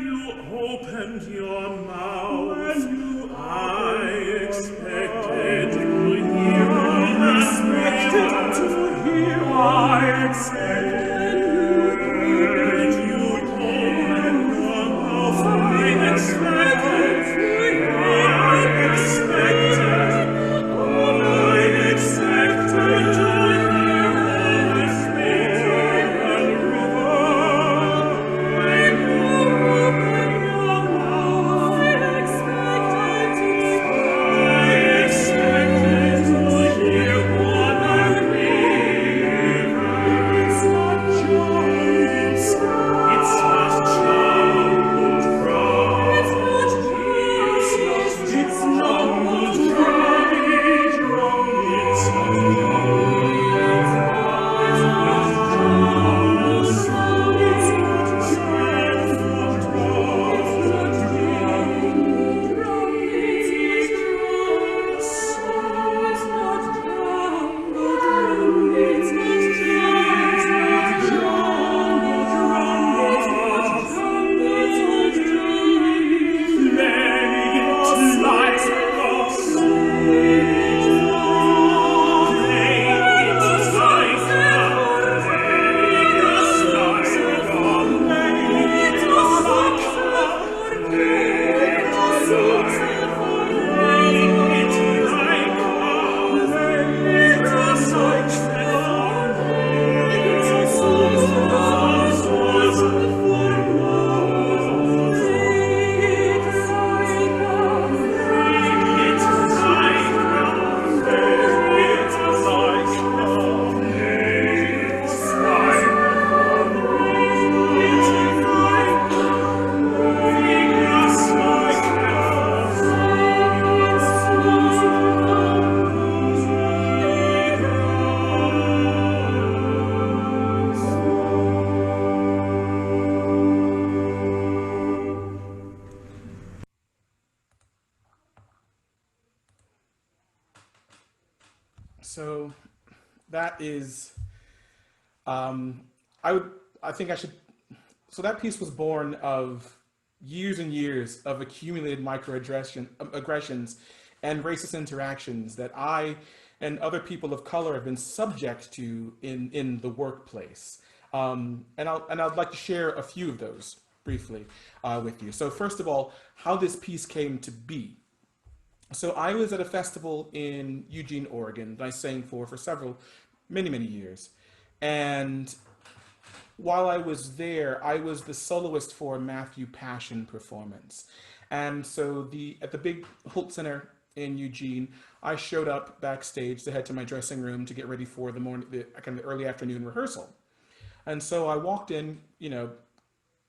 Speaker 3: So that is, um, I think I should, so that piece was born of years and years of accumulated aggressions and racist interactions that I and other people of color have been subject to in the workplace. And I'd like to share a few of those briefly with you. So first of all, how this piece came to be. So I was at a festival in Eugene, Oregon that I sang for several, many years. And while I was there, I was the soloist for a Matthew Passion performance. And so at the big Holt Center in Eugene, I showed up backstage to head to my dressing room to get ready for the kind of early afternoon rehearsal. And so I walked in,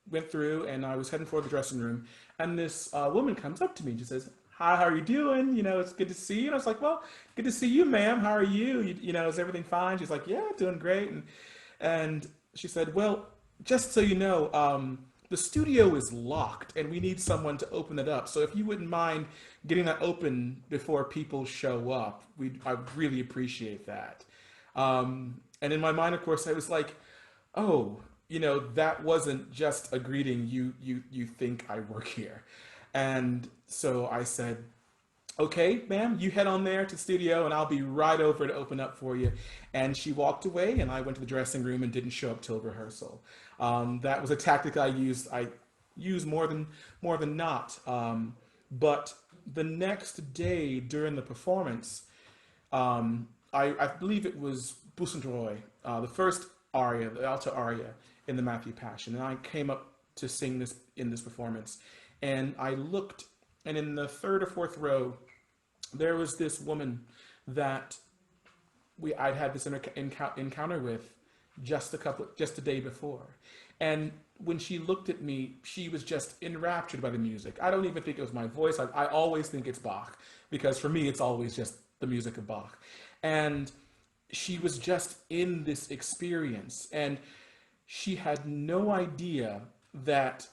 Speaker 3: went through, and I was heading for the dressing room. And this woman comes up to me and she says, "Hi, how are you doing? It's good to see you." And I was like, "Well, good to see you, ma'am. How are you? Is everything fine?" She's like, "Yeah, doing great." And she said, "Well, just so you know, the studio is locked and we need someone to open it up. So if you wouldn't mind getting that open before people show up, I'd really appreciate that." And in my mind, of course, I was like, "Oh, that wasn't just a greeting. You think I work here." And so I said, "Okay, ma'am, you head on there to the studio and I'll be right over to open up for you." And she walked away and I went to the dressing room and didn't show up till rehearsal. That was a tactic I use more than not. But the next day during the performance, I believe it was Bucentoroy, the first aria, the alto aria in the Matthew Passion. And I came up to sing this in this performance. And I looked, and in the third or fourth row, there was this woman that I'd had this encounter with just the day before. And when she looked at me, she was just enraptured by the music. I don't even think it was my voice. I always think it's Bach, because for me, it's always just the music of Bach. And she was just in this experience, and she had no idea that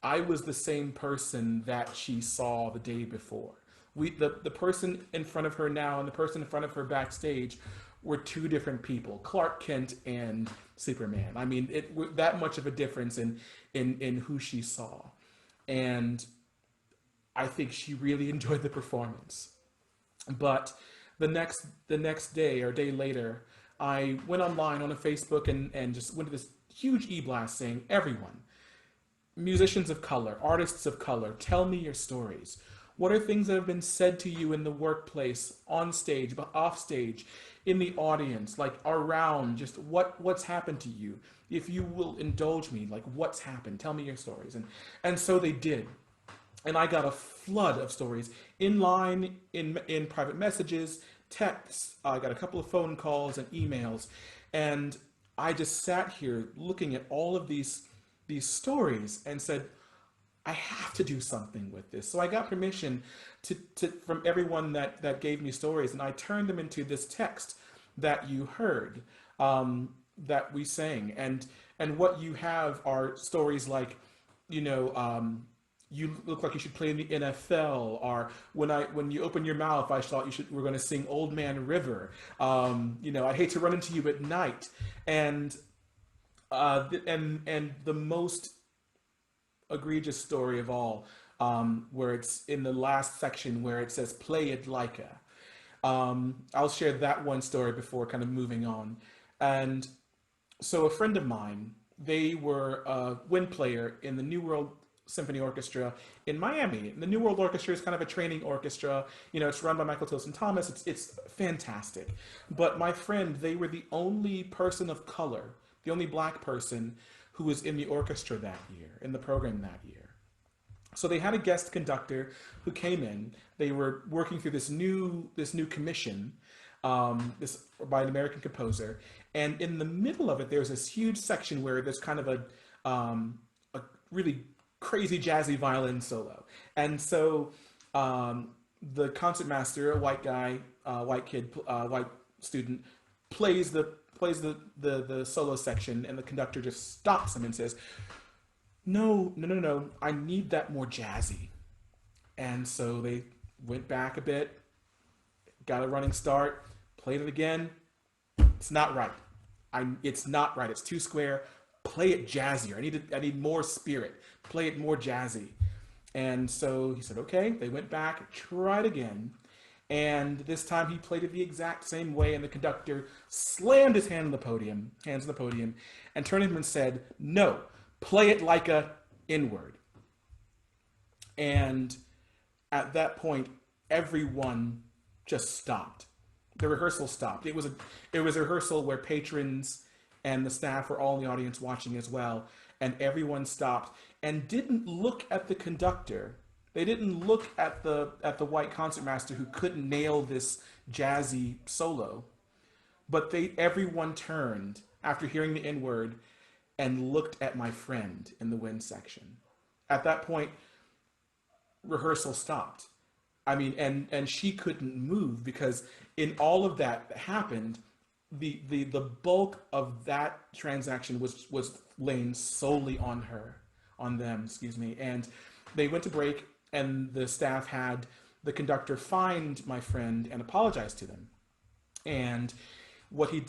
Speaker 3: I was the same person that she saw the day before. The person in front of her now and the person in front of her backstage were two different people, Clark Kent and Superman. I mean, that much of a difference in who she saw. And I think she really enjoyed the performance. But the next day or day later, I went online on a Facebook and just went to this huge e-blast saying, "Everyone, musicians of color, artists of color, tell me your stories. What are things that have been said to you in the workplace, on stage, but off stage, in the audience, like around, just what's happened to you? If you will indulge me, like what's happened, tell me your stories." And so they did. And I got a flood of stories in line, in private messages, texts. I got a couple of phone calls and emails. And I just sat here looking at all of these stories and said, I have to do something with this. So I got permission from everyone that gave me stories, and I turned them into this text that you heard, that we sang. And what you have are stories like, you look like you should play in the NFL, or when you open your mouth, I thought we're going to sing Old Man River. I hate to run into you at night. And the most egregious story of all, where it's in the last section where it says "play it like a." I'll share that one story before kind of moving on. And so a friend of mine, they were a wind player in the New World Symphony Orchestra in Miami. And the New World Orchestra is kind of a training orchestra. It's run by Michael Tilson Thomas. It's fantastic. But my friend, they were the only person of color, the only black person who was in the orchestra that year, in the program that year. So they had a guest conductor who came in. They were working through this new commission, this by an American composer. And in the middle of it, there's this huge section where there's kind of a really crazy jazzy violin solo. And so the concertmaster, a white guy, white student, plays the solo section, and the conductor just stops him and says, no, I need that more jazzy. And so they went back a bit, got a running start, played it again. It's not right. It's not right. It's too square. Play it jazzier. I need more spirit. Play it more jazzy. And so he said, okay. They went back, tried again. And this time he played it the exact same way. And the conductor slammed his hands on the podium, and turned to him and said, no, play it like a N-word. And at that point, everyone just stopped. The rehearsal stopped. It was a rehearsal where patrons and the staff were all in the audience watching as well, and everyone stopped and didn't look at the conductor. They didn't look at the white concertmaster who couldn't nail this jazzy solo, but everyone turned after hearing the N-word and looked at my friend in the wind section. At that point, rehearsal stopped. I mean, and she couldn't move because in all of that happened, the bulk of that transaction was laying solely on them, excuse me. And they went to break, and the staff had the conductor find my friend and apologize to them. And what he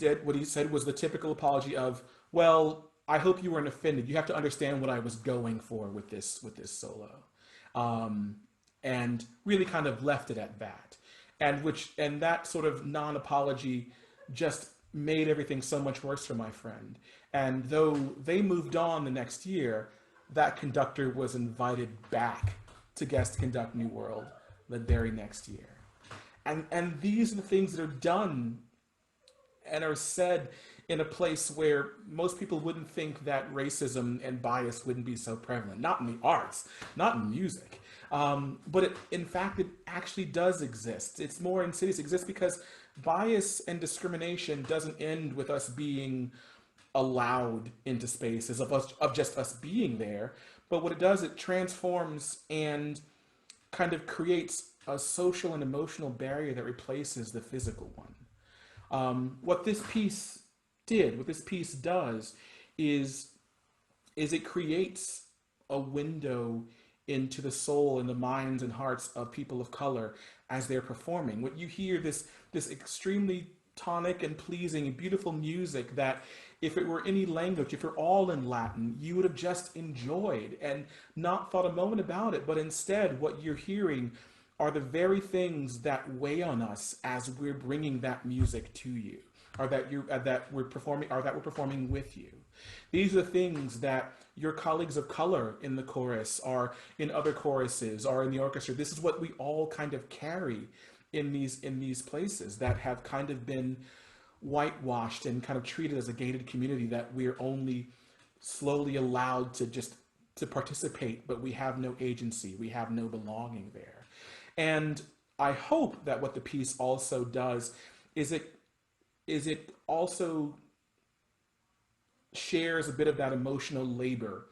Speaker 3: said was the typical apology of, well, I hope you weren't offended. You have to understand what I was going for with this solo. And really kind of left it at that. And that sort of non-apology just made everything so much worse for my friend. And though they moved on the next year, that conductor was invited back to guest conduct New World the very next year. And these are the things that are done and are said in a place where most people wouldn't think that racism and bias wouldn't be so prevalent. Not in the arts, not in music. But in fact, it actually does exist. It's more insidious. It exists because bias and discrimination doesn't end with us being allowed into spaces of just us being there. But what it does, it transforms and kind of creates a social and emotional barrier that replaces the physical one. What this piece does is it creates a window into the soul and the minds and hearts of people of color as they're performing. What you hear, this extremely tonic and pleasing and beautiful music that if it were any language, if you're all in Latin, you would have just enjoyed and not thought a moment about it. But instead, what you're hearing are the very things that weigh on us as we're bringing that music to you, or that we're performing with you. These are the things that your colleagues of color in the chorus, or in other choruses, or in the orchestra. This is what we all kind of carry in these places that have kind of been whitewashed and kind of treated as a gated community that we're only slowly allowed to participate, but we have no agency, we have no belonging there. And I hope that what the piece also does is it also shares a bit of that emotional labor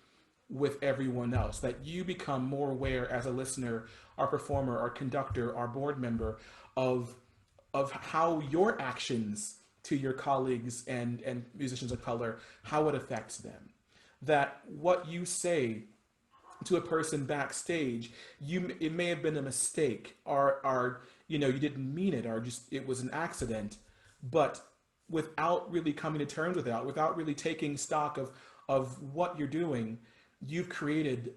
Speaker 3: with everyone else, that you become more aware as a listener, our performer, our conductor, our board member of how your actions to your colleagues and musicians of color, how it affects them. That what you say to a person backstage, it may have been a mistake, or you didn't mean it, or just it was an accident, but without really coming to terms with it, without really taking stock of what you're doing, you've created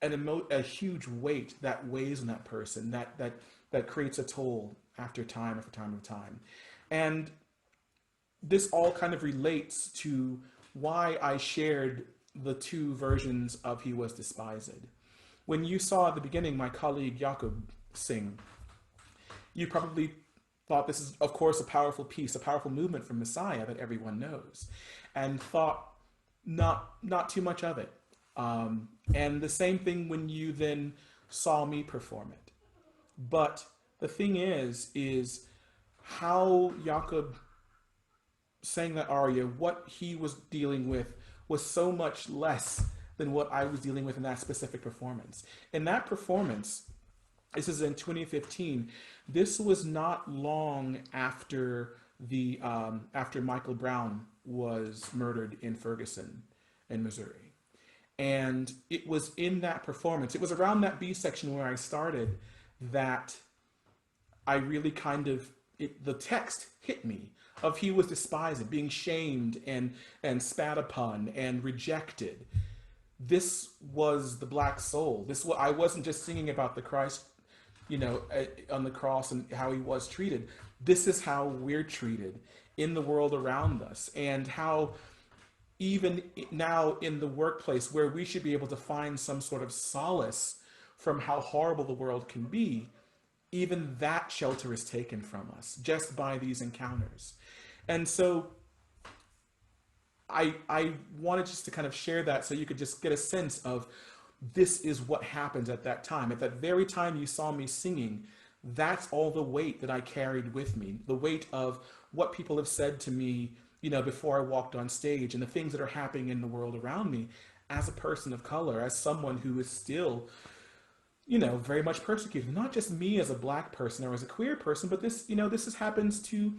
Speaker 3: a huge weight that weighs on that person, that creates a toll after time after time after time. And this all kind of relates to why I shared the two versions of He Was Despised. When you saw at the beginning my colleague Jakob sing, you probably thought this is, of course, a powerful piece, a powerful movement from Messiah that everyone knows, and thought not too much of it. And the same thing when you then saw me perform it. But the thing is how Jakob sang that aria, what he was dealing with was so much less than what I was dealing with in that specific performance. In that performance, this is in 2015, this was not long after after Michael Brown was murdered in Ferguson, in Missouri. And it was in that performance, it was around that B section where I started, that I really kind of the text hit me of he was despised, being shamed and spat upon and rejected. This was the black soul. I wasn't just singing about the Christ, on the cross and how he was treated. This is how we're treated in the world around us, and how even now in the workplace, where we should be able to find some sort of solace from how horrible the world can be, even that shelter is taken from us just by these encounters. And so I wanted just to kind of share that so you could just get a sense of this is what happens at that time. At that very time you saw me singing, that's all the weight that I carried with me, the weight of what people have said to me, before I walked on stage, and the things that are happening in the world around me as a person of color, as someone who is still, very much persecuted. Not just me as a black person or as a queer person, but this happens to,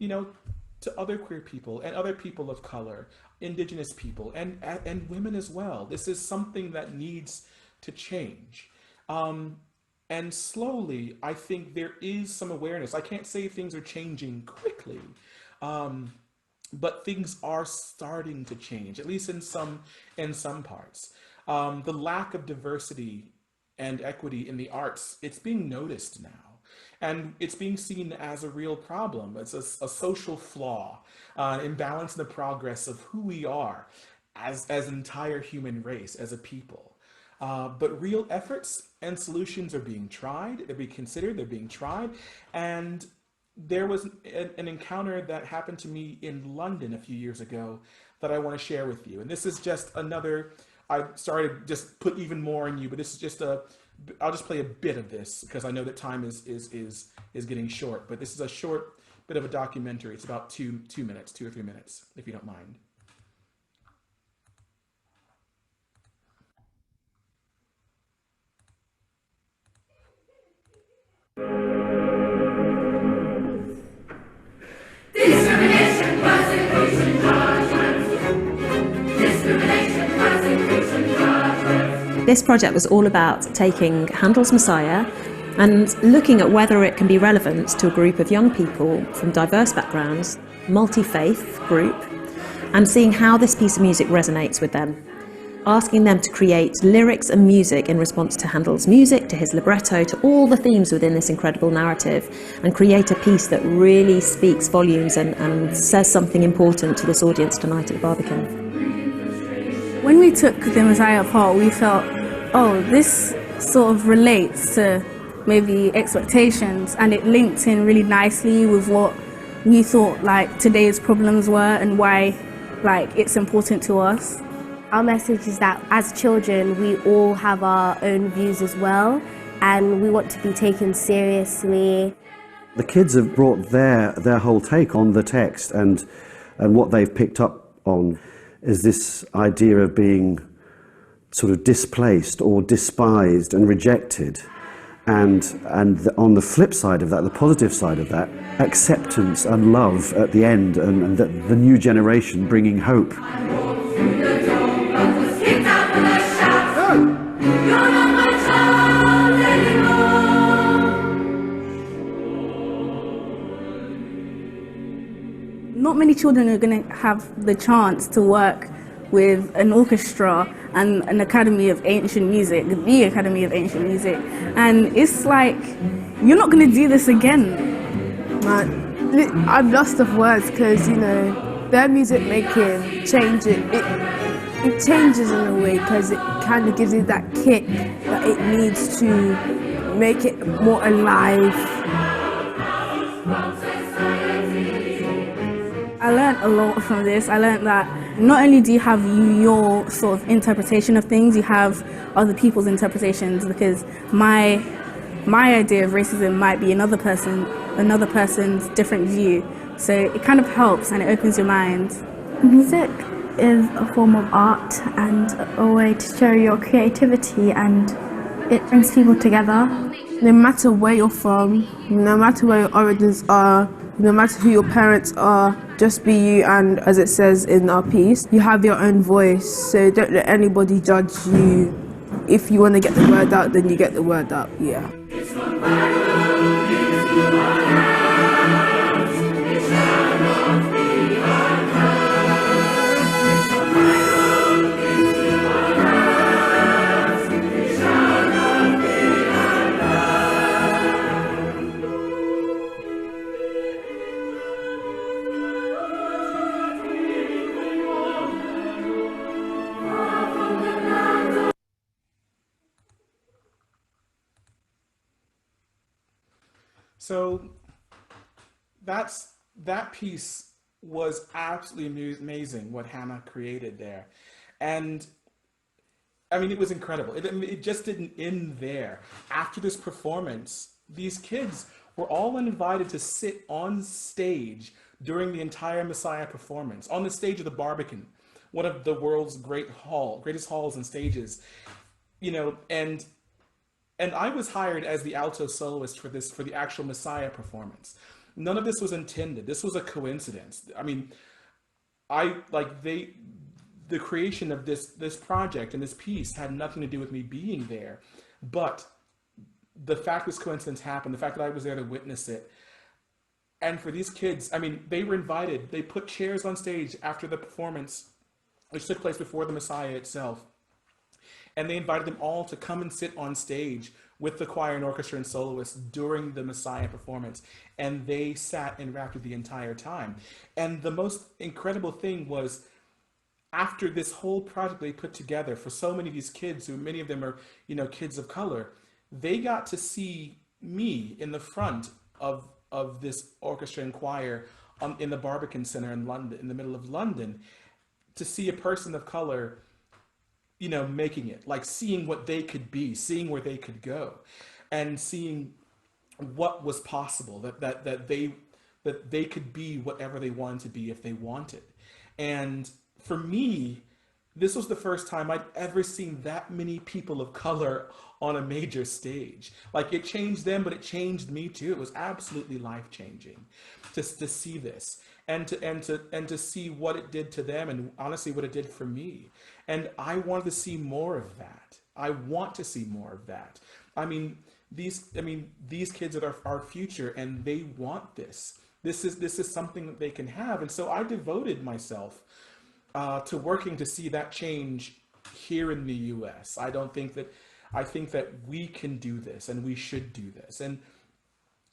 Speaker 3: to other queer people and other people of color, indigenous people, and women as well. This is something that needs to change. And slowly, I think there is some awareness. I can't say things are changing quickly, but things are starting to change, at least in some parts. The lack of diversity and equity in the arts, it's being noticed now. And it's being seen as a real problem. It's a social flaw, imbalance in the progress of who we are as an entire human race, as a people. But real efforts and solutions are being tried, they're being considered, they're being tried. And there was an encounter that happened to me in London a few years ago that I want to share with you. And this is just another, I started just put even more on you, but this is just I'll just play a bit of this because I know that time is getting short, but this is a short bit of a documentary. It's about 2 minutes, 2 or 3 minutes, if you don't mind.
Speaker 5: Discrimination, persecution, judgment. Discrimination, persecution, judgment. This project was all about taking Handel's Messiah and looking at whether it can be relevant to a group of young people from diverse backgrounds, multi-faith group, and seeing how this piece of music resonates with them. Asking them to create lyrics and music in response to Handel's music, to his libretto, to all the themes within this incredible narrative, and create a piece that really speaks volumes and says something important to this audience tonight at the Barbican.
Speaker 6: When we took the Messiah apart, we felt, oh, this sort of relates to maybe expectations, and it linked in really nicely with what we thought like today's problems were and why like it's important to us.
Speaker 7: Our message is that as children, we all have our own views as well, and we want to be taken seriously.
Speaker 8: The kids have brought their whole take on the text, and what they've picked up on is this idea of being sort of displaced or despised and rejected. And on the flip side of that, the positive side of that, acceptance and love at the end, and the new generation bringing hope.
Speaker 6: Not many children are going to have the chance to work with an orchestra and an Academy of Ancient Music, the Academy of Ancient Music, and it's like, you're not going to do this again.
Speaker 9: Man, I'm lost of words because, their music making changes, it changes in a way because it kind of gives you that kick that it needs to make it more alive.
Speaker 6: I learned a lot from this. I learned that not only do you have your sort of interpretation of things, you have other people's interpretations, because my idea of racism might be another person's different view. So it kind of helps and it opens your mind.
Speaker 10: Music is a form of art and a way to show your creativity, and it brings people together.
Speaker 9: No matter where you're from, no matter where your origins are, no matter who your parents are, just be you, and as it says in our piece, you have your own voice, so don't let anybody judge you. If you want to get the word out, then you get the word out, yeah.
Speaker 3: So that piece was absolutely amazing what Hannah created there. And I mean, it was incredible. It just didn't end there. After this performance, these kids were all invited to sit on stage during the entire Messiah performance, on the stage of the Barbican, one of the world's greatest halls and stages, you know, and I was hired as the alto soloist for the actual Messiah performance. None of this was intended. This was a coincidence. I mean, the creation of this project and this piece had nothing to do with me being there, but the fact this coincidence happened, the fact that I was there to witness it, and for these kids, I mean, they were invited. They put chairs on stage after the performance, which took place before the Messiah itself, and they invited them all to come and sit on stage with the choir and orchestra and soloists during the Messiah performance, and they sat enraptured the entire time. And the most incredible thing was, after this whole project they put together for so many of these kids, who many of them are, you know, kids of color, they got to see me in the front of this orchestra and choir in the Barbican Center in London, in the middle of London, to see a person of color, you know, making it, like seeing what they could be, seeing where they could go, and seeing what was possible, that they could be whatever they wanted to be if they wanted. And for me, this was the first time I'd ever seen that many people of color on a major stage. Like, it changed them, but it changed me too. It was absolutely life-changing to see this, and to see what it did to them, and honestly what it did for me. And I wanted to see more of that. I want to see more of that. I mean, these kids are our future, and they want this. This is something that they can have. And so I devoted myself to working to see that change here in the U.S. I think that we can do this, and we should do this.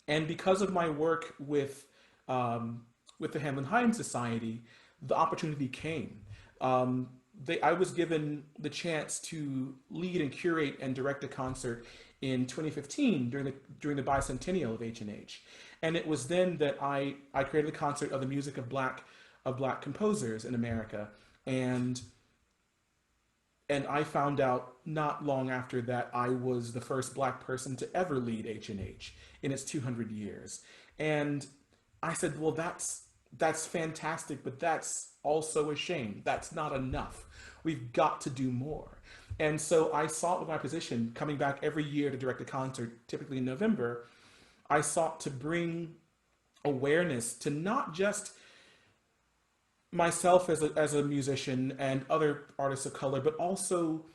Speaker 3: And because of my work with the Hamlin Hine Society, the opportunity came. I was given the chance to lead and curate and direct a concert in 2015 during the bicentennial of H&H. And it was then that I created the concert of the music of black composers in America. And I found out not long after that I was the first black person to ever lead H&H in its 200 years. And I said, well, that's fantastic, but that's also a shame. That's not enough. We've got to do more. And so I sought, with my position, coming back every year to direct a concert, typically in November, I sought to bring awareness to not just myself as a musician and other artists of color, but also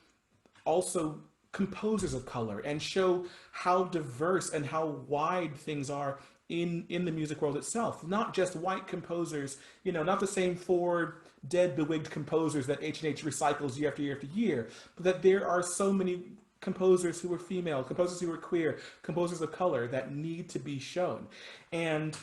Speaker 3: composers of color, and show how diverse and how wide things are in the music world itself. Not just white composers, you know, not the same four dead bewigged composers that H&H recycles year after year after year, but that there are so many composers who are female, composers who are queer, composers of color that need to be shown. And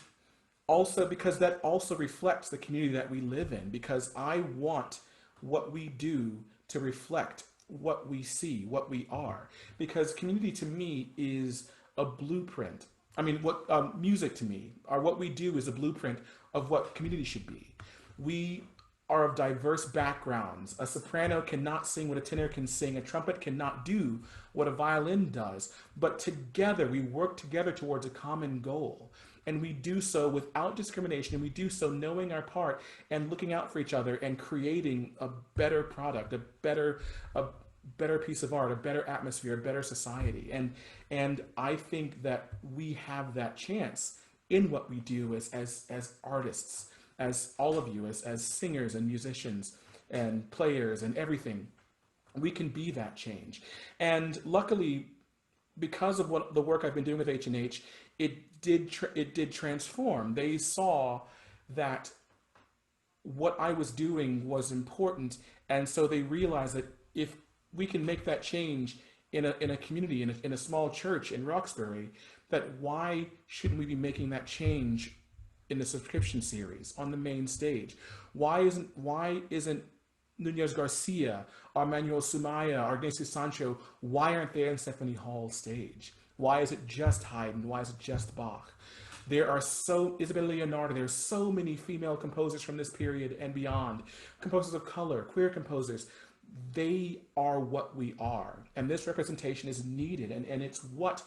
Speaker 3: also because that also reflects the community that we live in, because I want what we do to reflect what we see, what we are. Because community to me is a blueprint. I mean, what music to me, or what we do, is a blueprint of what community should be. We are of diverse backgrounds. A soprano cannot sing what a tenor can sing. A trumpet cannot do what a violin does. But together, we work together towards a common goal. And we do so without discrimination, and we do so knowing our part and looking out for each other and creating a better product, a better piece of art, a better atmosphere, a better society. And I think that we have that chance in what we do as artists, as all of you, as singers and musicians and players and everything. We can be that change. And luckily, because of the work I've been doing with H&H, it did transform. They saw that what I was doing was important, and so they realized that if we can make that change in a community, in a small church in Roxbury, that why shouldn't we be making that change in the subscription series on the main stage? Why isn't Nunez Garcia, or Manuel Sumaya, or Ignatius Sancho, why aren't they on Stephanie Hall's stage? Why is it just Haydn? Why is it just Bach? There are Isabella Leonardo, there's so many female composers from this period and beyond, composers of color, queer composers. They are what we are. And this representation is needed. And it's what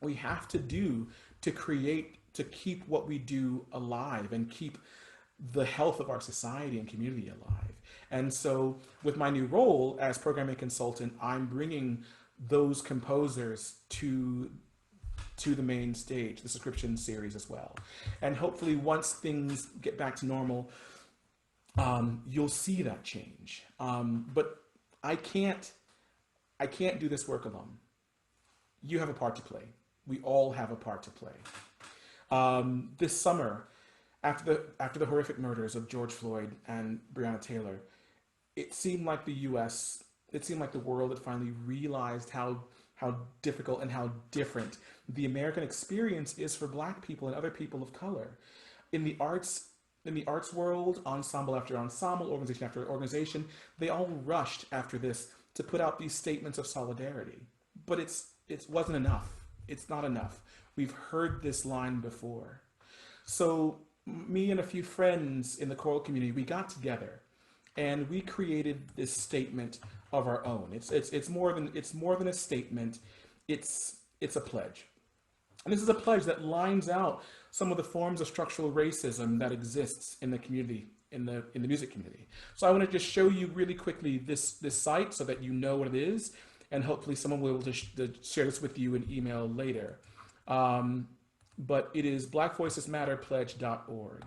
Speaker 3: we have to do to keep what we do alive and keep the health of our society and community alive. And so with my new role as programming consultant, I'm bringing those composers to the main stage, the subscription series as well. And hopefully once things get back to normal, you'll see that change. But I can't do this work alone. You have a part to play. We all have a part to play. This summer, after the horrific murders of George Floyd and Breonna Taylor, it seemed like the world had finally realized how difficult and how different the American experience is for Black people and other people of color. In the arts world, ensemble after ensemble, organization after organization, they all rushed after this to put out these statements of solidarity. But it wasn't enough. It's not enough. We've heard this line before. So me and a few friends in the choral community, we got together and we created this statement of our own. It's more than a statement. It's a pledge. And this is a pledge that lines out some of the forms of structural racism that exists in the community, in the music community. So I want to just show you really quickly this site so that you know what it is, and hopefully someone will be able to share this with you in email later. But it is blackvoicesmatterpledge.org.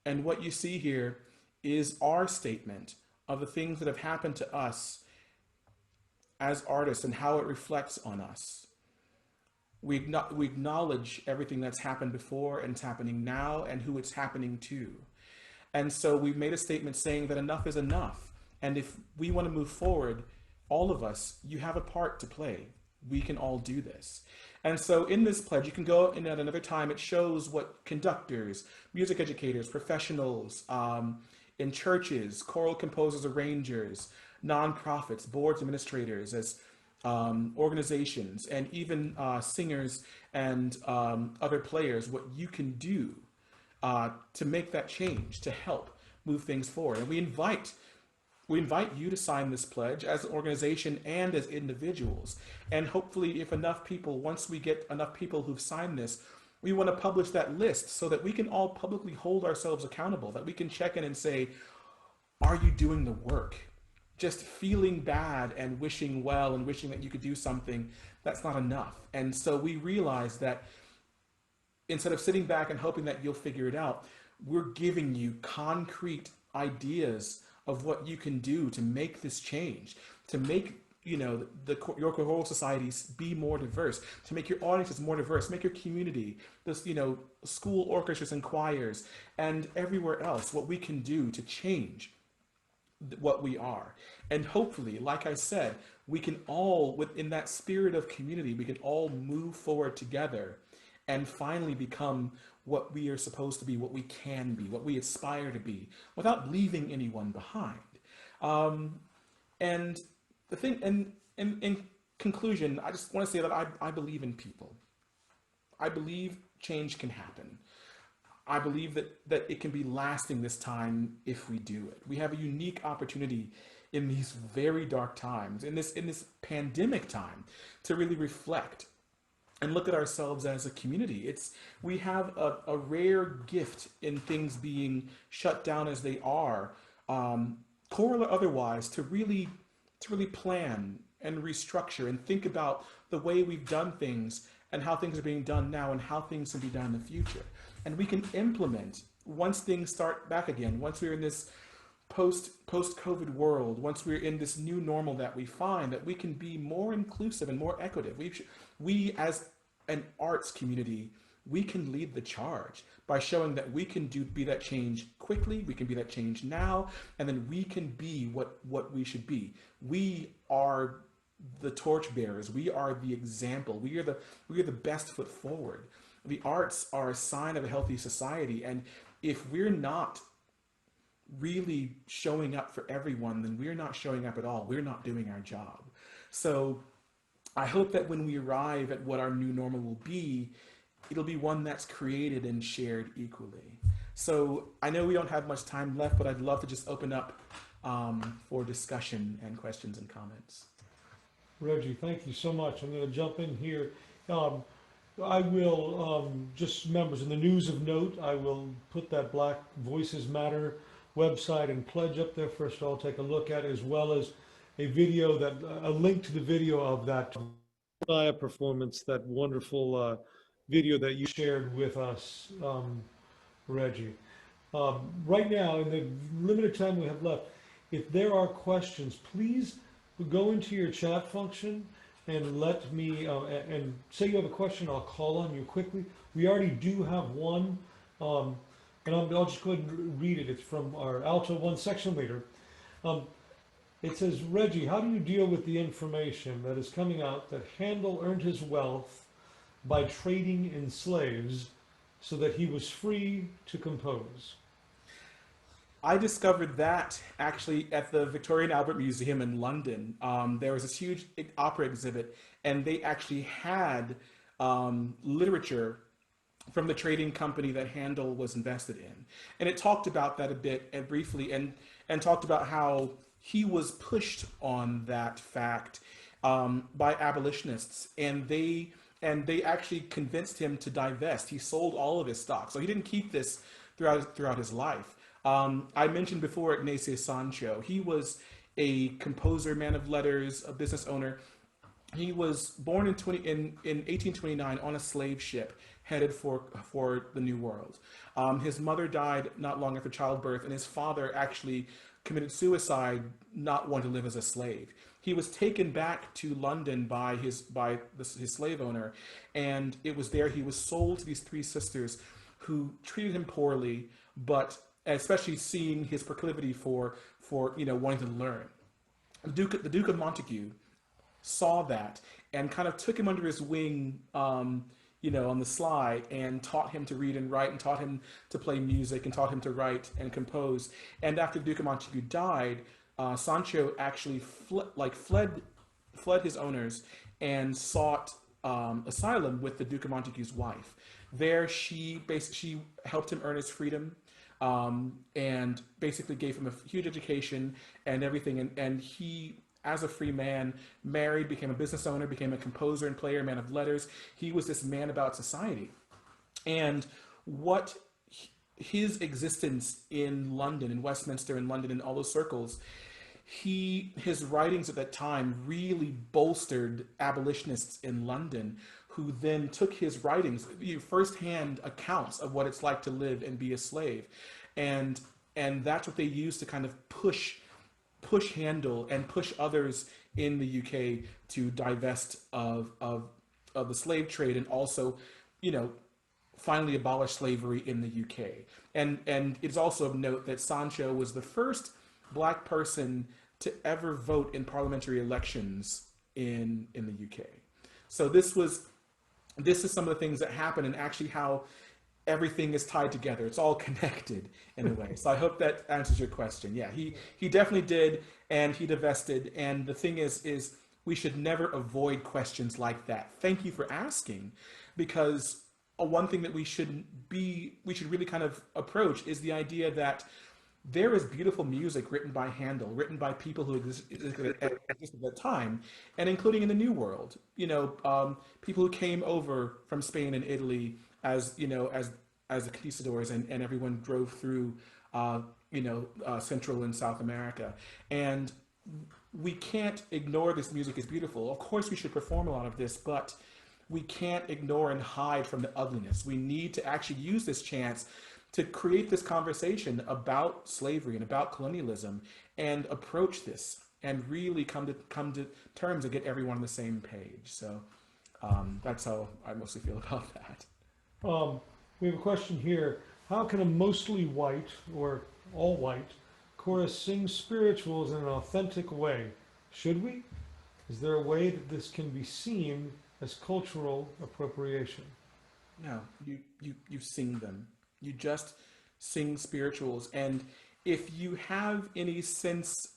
Speaker 3: And what you see here is our statement of the things that have happened to us as artists and how it reflects on us. We acknowledge everything that's happened before and it's happening now and who it's happening to. And so we've made a statement saying that enough is enough. And if we want to move forward, all of us, you have a part to play. We can all do this. And so in this pledge, you can go in at another time, it shows what conductors, music educators, professionals, in churches, choral composers, arrangers, nonprofits, boards, administrators, as organizations, and even singers and other players, what you can do to make that change, to help move things forward. And we invite you to sign this pledge as an organization and as individuals. And hopefully if enough people, once we get enough people who've signed this, we want to publish that list so that we can all publicly hold ourselves accountable, that we can check in and say, are you doing the work? Just feeling bad and wishing well and wishing that you could do something, that's not enough. And so we realize that instead of sitting back and hoping that you'll figure it out, we're giving you concrete ideas of what you can do to make this change, to make your choral societies be more diverse, to make your audiences more diverse, make your community, this, school orchestras and choirs, and everywhere else, what we can do to change what we are. And hopefully, like I said, we can all, within that spirit of community, we can all move forward together and finally become what we are supposed to be, what we can be, what we aspire to be, without leaving anyone behind. And the thing, and in conclusion, I just want to say that I believe in people. I believe change can happen. I believe that it can be lasting this time if we do it. We have a unique opportunity in these very dark times, in this pandemic time, to really reflect and look at ourselves as a community. We have a rare gift in things being shut down as they are, choral or otherwise, to really plan and restructure and think about the way we've done things and how things are being done now and how things can be done in the future. And we can implement, once things start back again, once we're in this post-COVID world, once we're in this new normal that we find, that we can be more inclusive and more equitable. We as an arts community, we can lead the charge by showing that we can be that change quickly, we can be that change now, and then we can be what we should be. We are the torchbearers, we are the example, we are the best foot forward. The arts are a sign of a healthy society, and if we're not really showing up for everyone, then we're not showing up at all. We're not doing our job. So I hope that when we arrive at what our new normal will be, it'll be one that's created and shared equally. So I know we don't have much time left, but I'd love to just open up for discussion and questions and comments.
Speaker 1: Reggie, thank you so much. I'm going to jump in here. I will, just members in the news of note, I will put that Black Voices Matter website and pledge up there for us to all take a look at, as well as a video that, a link to the video of that performance, that wonderful video that you shared with us, Reggie. Right now, in the limited time we have left, if there are questions, please go into your chat function and let me, and say you have a question, I'll call on you quickly. We already do have one, and I'll just go ahead and read it. It's from our Alto 1 section leader. It says, Reggie, how do you deal with the information that is coming out that Handel earned his wealth by trading in slaves so that he was free to compose?
Speaker 3: I discovered that actually at the Victoria and Albert Museum in London. There was this huge opera exhibit, and they actually had literature from the trading company that Handel was invested in. And it talked about that a bit and briefly, and talked about how he was pushed on that fact by abolitionists, and they actually convinced him to divest. He sold all of his stock, so he didn't keep this throughout his life. I mentioned before Ignatius Sancho. He was a composer, man of letters, a business owner. He was born in 1829 on a slave ship headed for the New World. His mother died not long after childbirth, and his father actually committed suicide, not wanting to live as a slave. He was taken back to London by his slave owner, and it was there he was sold to these three sisters who treated him poorly, but especially seeing his proclivity for wanting to learn. The Duke of Montague saw that and kind of took him under his wing, on the sly, and taught him to read and write, and taught him to play music, and taught him to write and compose. And after the Duke of Montague died, Sancho actually fled his owners and sought asylum with the Duke of Montague's wife. There, she helped him earn his freedom. And basically gave him a huge education and everything. And he, as a free man, married, became a business owner, became a composer and player, man of letters. He was this man about society. And what his existence in London, in Westminster, in London, in all those circles, his writings at that time really bolstered abolitionists in London, who then took his writings, firsthand accounts of what it's like to live and be a slave. And that's what they used to kind of push Handel and push others in the UK to divest of the slave trade, and also, finally abolish slavery in the UK. And it's also of note that Sancho was the first Black person to ever vote in parliamentary elections in the UK. So this is some of the things that happen, and actually how everything is tied together. It's all connected in a way. So I hope that answers your question. Yeah, he definitely did, and he divested. And the thing is we should never avoid questions like that. Thank you for asking, because one thing that we should really kind of approach is the idea that there is beautiful music written by Handel, written by people who existed at that time, and including in the New World. People who came over from Spain and Italy as the conquistadors, and everyone drove through Central and South America. And we can't ignore this music is beautiful. Of course, we should perform a lot of this, but we can't ignore and hide from the ugliness. We need to actually use this chance to create this conversation about slavery and about colonialism, and approach this and really come to terms and get everyone on the same page. So that's how I mostly feel about that.
Speaker 1: We have a question here. How can a mostly white or all white chorus sing spirituals in an authentic way? Should we? Is there a way that this can be seen as cultural appropriation?
Speaker 3: No, you sing them. You just sing spirituals. And if you have any sense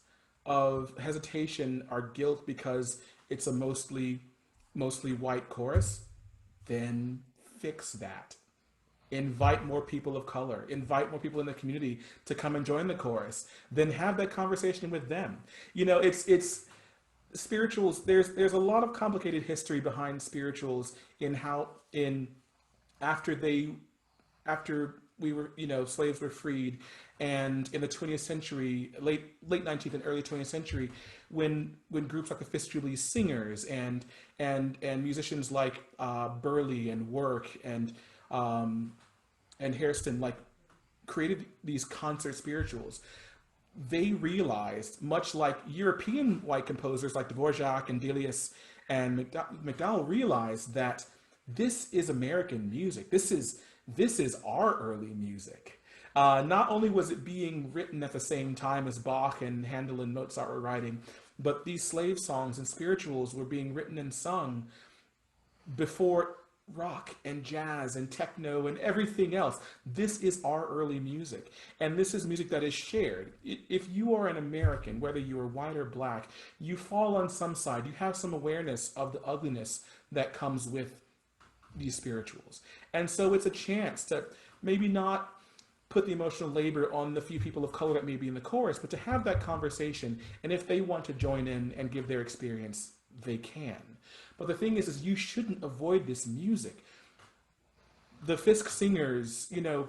Speaker 3: of hesitation or guilt because it's a mostly mostly white chorus, then fix that. Invite more people of color, invite more people in the community to come and join the chorus, then have that conversation with them. You know, it's spirituals, there's a lot of complicated history behind spirituals in how in after they after we were, you know, slaves were freed, and in the 20th century, late 19th and early 20th century, when groups like the Fistulae Singers and musicians like Burley and Work and Hairston like created these concert spirituals, they realized, much like European white composers like Dvorak and Delius and McDowell realized, that this is American music. This is our early music. Not only was it being written at the same time as Bach and Handel and Mozart were writing, but these slave songs and spirituals were being written and sung before rock and jazz and techno and everything else. This is our early music, and this is music that is shared. If you are an American, whether you are white or black, you fall on some side. You have some awareness of the ugliness that comes with these spirituals, and so it's a chance to maybe not put the emotional labor on the few people of color that may be in the chorus, but to have that conversation, and if they want to join in and give their experience, they can. But the thing is you shouldn't avoid this music. The Fisk Singers, you know,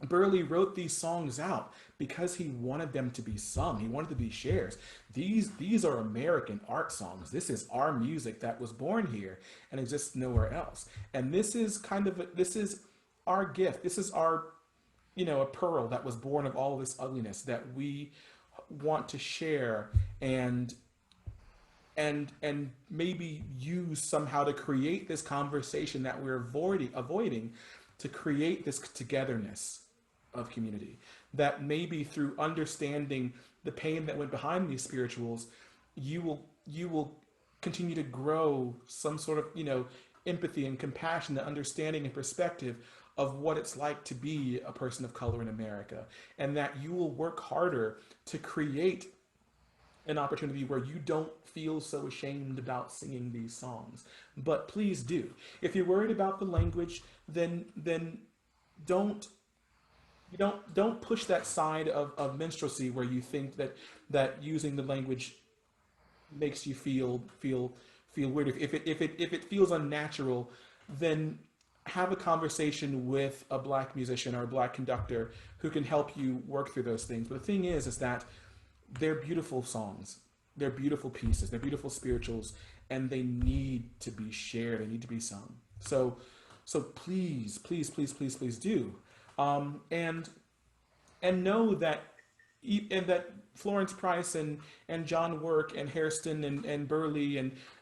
Speaker 3: Burley wrote these songs out because he wanted them to be sung. He wanted to be shared. These are American art songs. This is our music that was born here and exists nowhere else. And this is this is our gift. This is our, you know, a pearl that was born of all of this ugliness that we want to share and maybe use somehow to create this conversation that we're avoiding to create this togetherness of community, that maybe through understanding the pain that went behind these spirituals, you will continue to grow some sort of, you know, empathy and compassion and understanding and perspective of what it's like to be a person of color in America, and that you will work harder to create an opportunity where you don't feel so ashamed about singing these songs. But please do. If you're worried about the language, then don't push that side of minstrelsy where you think that using the language makes you feel weird. If it feels unnatural, then have a conversation with a black musician or a black conductor who can help you work through those things. But the thing is that they're beautiful songs, they're beautiful pieces, they're beautiful spirituals, and they need to be shared, they need to be sung. So please do. And know that Florence Price and John Work and Hairston and Burley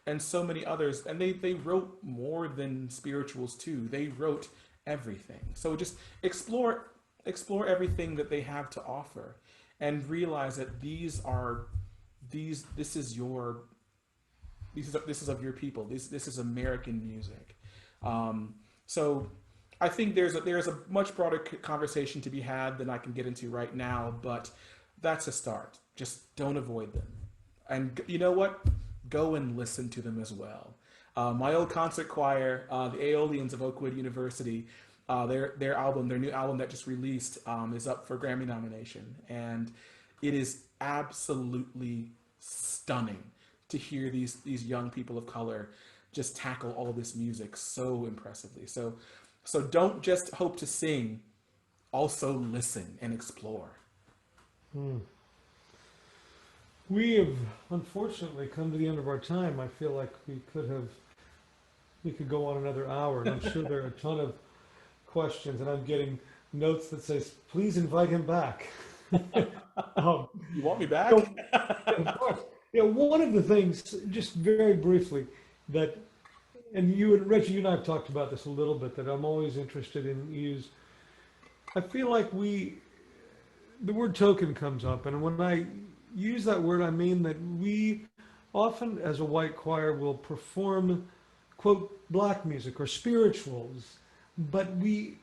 Speaker 3: and so many others, and they wrote more than spirituals too. They wrote everything. So just explore everything that they have to offer, and realize that this is of your people. This is American music. So I think there's a much broader conversation to be had than I can get into right now, but that's a start. Just don't avoid them. And you know what? Go and listen to them as well. My old concert choir, the Aeolians of Oakwood University, their new album that just released is up for Grammy nomination. And it is absolutely stunning to hear these young people of color just tackle all of this music so impressively. So don't just hope to sing, also listen and explore.
Speaker 1: We have unfortunately come to the end of our time. I feel like we could go on another hour, and I'm sure there are a ton of questions, and I'm getting notes that says, please invite him back.
Speaker 3: You want me back?
Speaker 1: Of course. Yeah, one of the things, just very briefly, that, and you and Reggie, you and I have talked about this a little bit, that I'm always interested in is, I feel like the word token comes up, and when I use that word, I mean that we often, as a white choir, will perform, quote, black music or spirituals, but we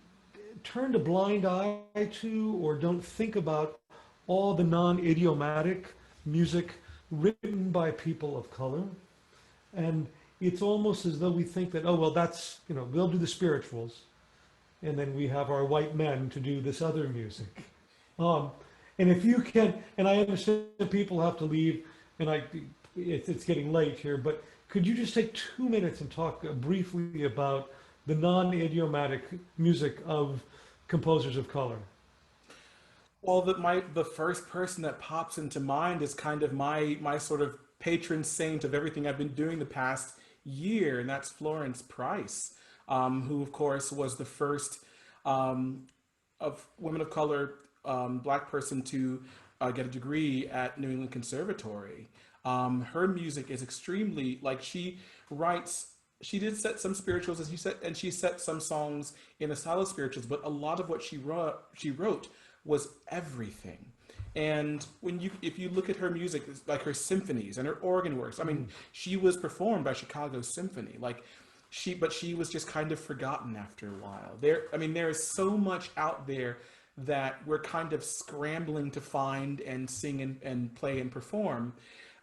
Speaker 1: turn a blind eye to or don't think about all the non-idiomatic music written by people of color. And it's almost as though we think that, oh, well, that's, you know, they'll do the spirituals, and then we have our white men to do this other music. Um, and if you can, and I understand people have to leave, and it's getting late here, but could you just take 2 minutes and talk briefly about the non-idiomatic music of composers of color?
Speaker 3: Well, the first person that pops into mind is kind of my sort of patron saint of everything I've been doing the past year, and that's Florence Price, who of course was the first of women of color black person to get a degree at New England Conservatory. Her music is extremely like she writes. She did set some spirituals, and she set some songs in the style of spirituals. But a lot of what she wrote was everything. And if you look at her music, like her symphonies and her organ works, I mean, she was performed by Chicago Symphony. But she was just kind of forgotten after a while. There is so much out there that we're kind of scrambling to find and sing and play and perform.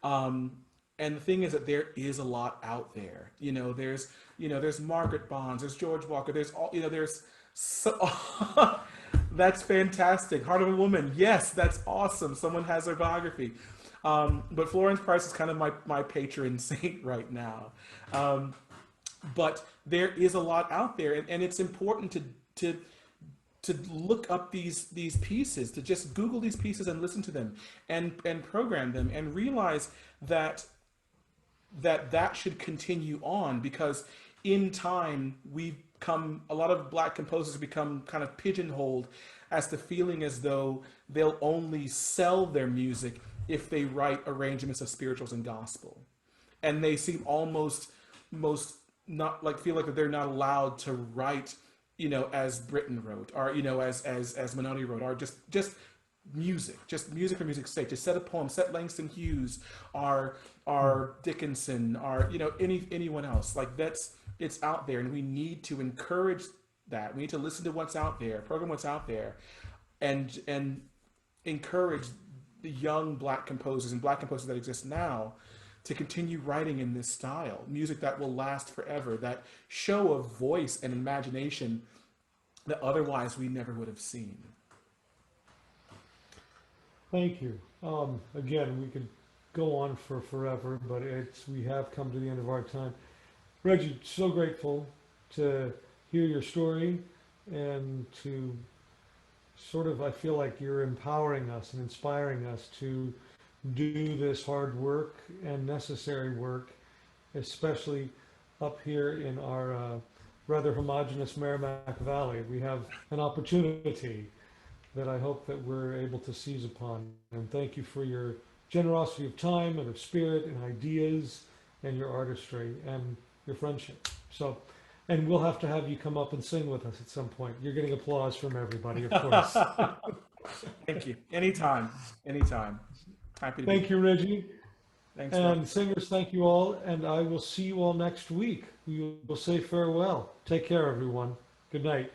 Speaker 3: And the thing is that there is a lot out there. There's Margaret Bonds, there's George Walker, there's so, that's fantastic. Heart of a Woman, yes, that's awesome. Someone has her biography. But Florence Price is kind of my patron saint right now. But there is a lot out there, and it's important to look up these pieces, to just Google these pieces and listen to them and program them and realize that should continue on, because in time a lot of black composers become kind of pigeonholed as to feeling as though they'll only sell their music if they write arrangements of spirituals and gospel. And they seem almost not like feel like that they're not allowed to write, as Britton wrote, or, as Menotti wrote, or just music for music's sake. Just set a poem, set Langston Hughes, or Dickinson, or anyone else. Like it's out there, and we need to encourage that. We need to listen to what's out there, program what's out there, and encourage the young black composers and black composers that exist now to continue writing in this style, music that will last forever, that show a voice and imagination that otherwise we never would have seen.
Speaker 1: Thank you. Again, we could go on for forever, but we have come to the end of our time. Reggie, so grateful to hear your story and to I feel like you're empowering us and inspiring us to do this hard work and necessary work, especially up here in our rather homogeneous Merrimack Valley. We have an opportunity that I hope that we're able to seize upon. And thank you for your generosity of time and of spirit and ideas and your artistry and your friendship. And we'll have to have you come up and sing with us at some point. You're getting applause from everybody, of course.
Speaker 3: Thank you. Anytime. Happy to
Speaker 1: Thank you, Reggie.
Speaker 3: Thanks,
Speaker 1: and
Speaker 3: Rob.
Speaker 1: Singers, thank you all. And I will see you all next week. We will say farewell. Take care, everyone. Good night.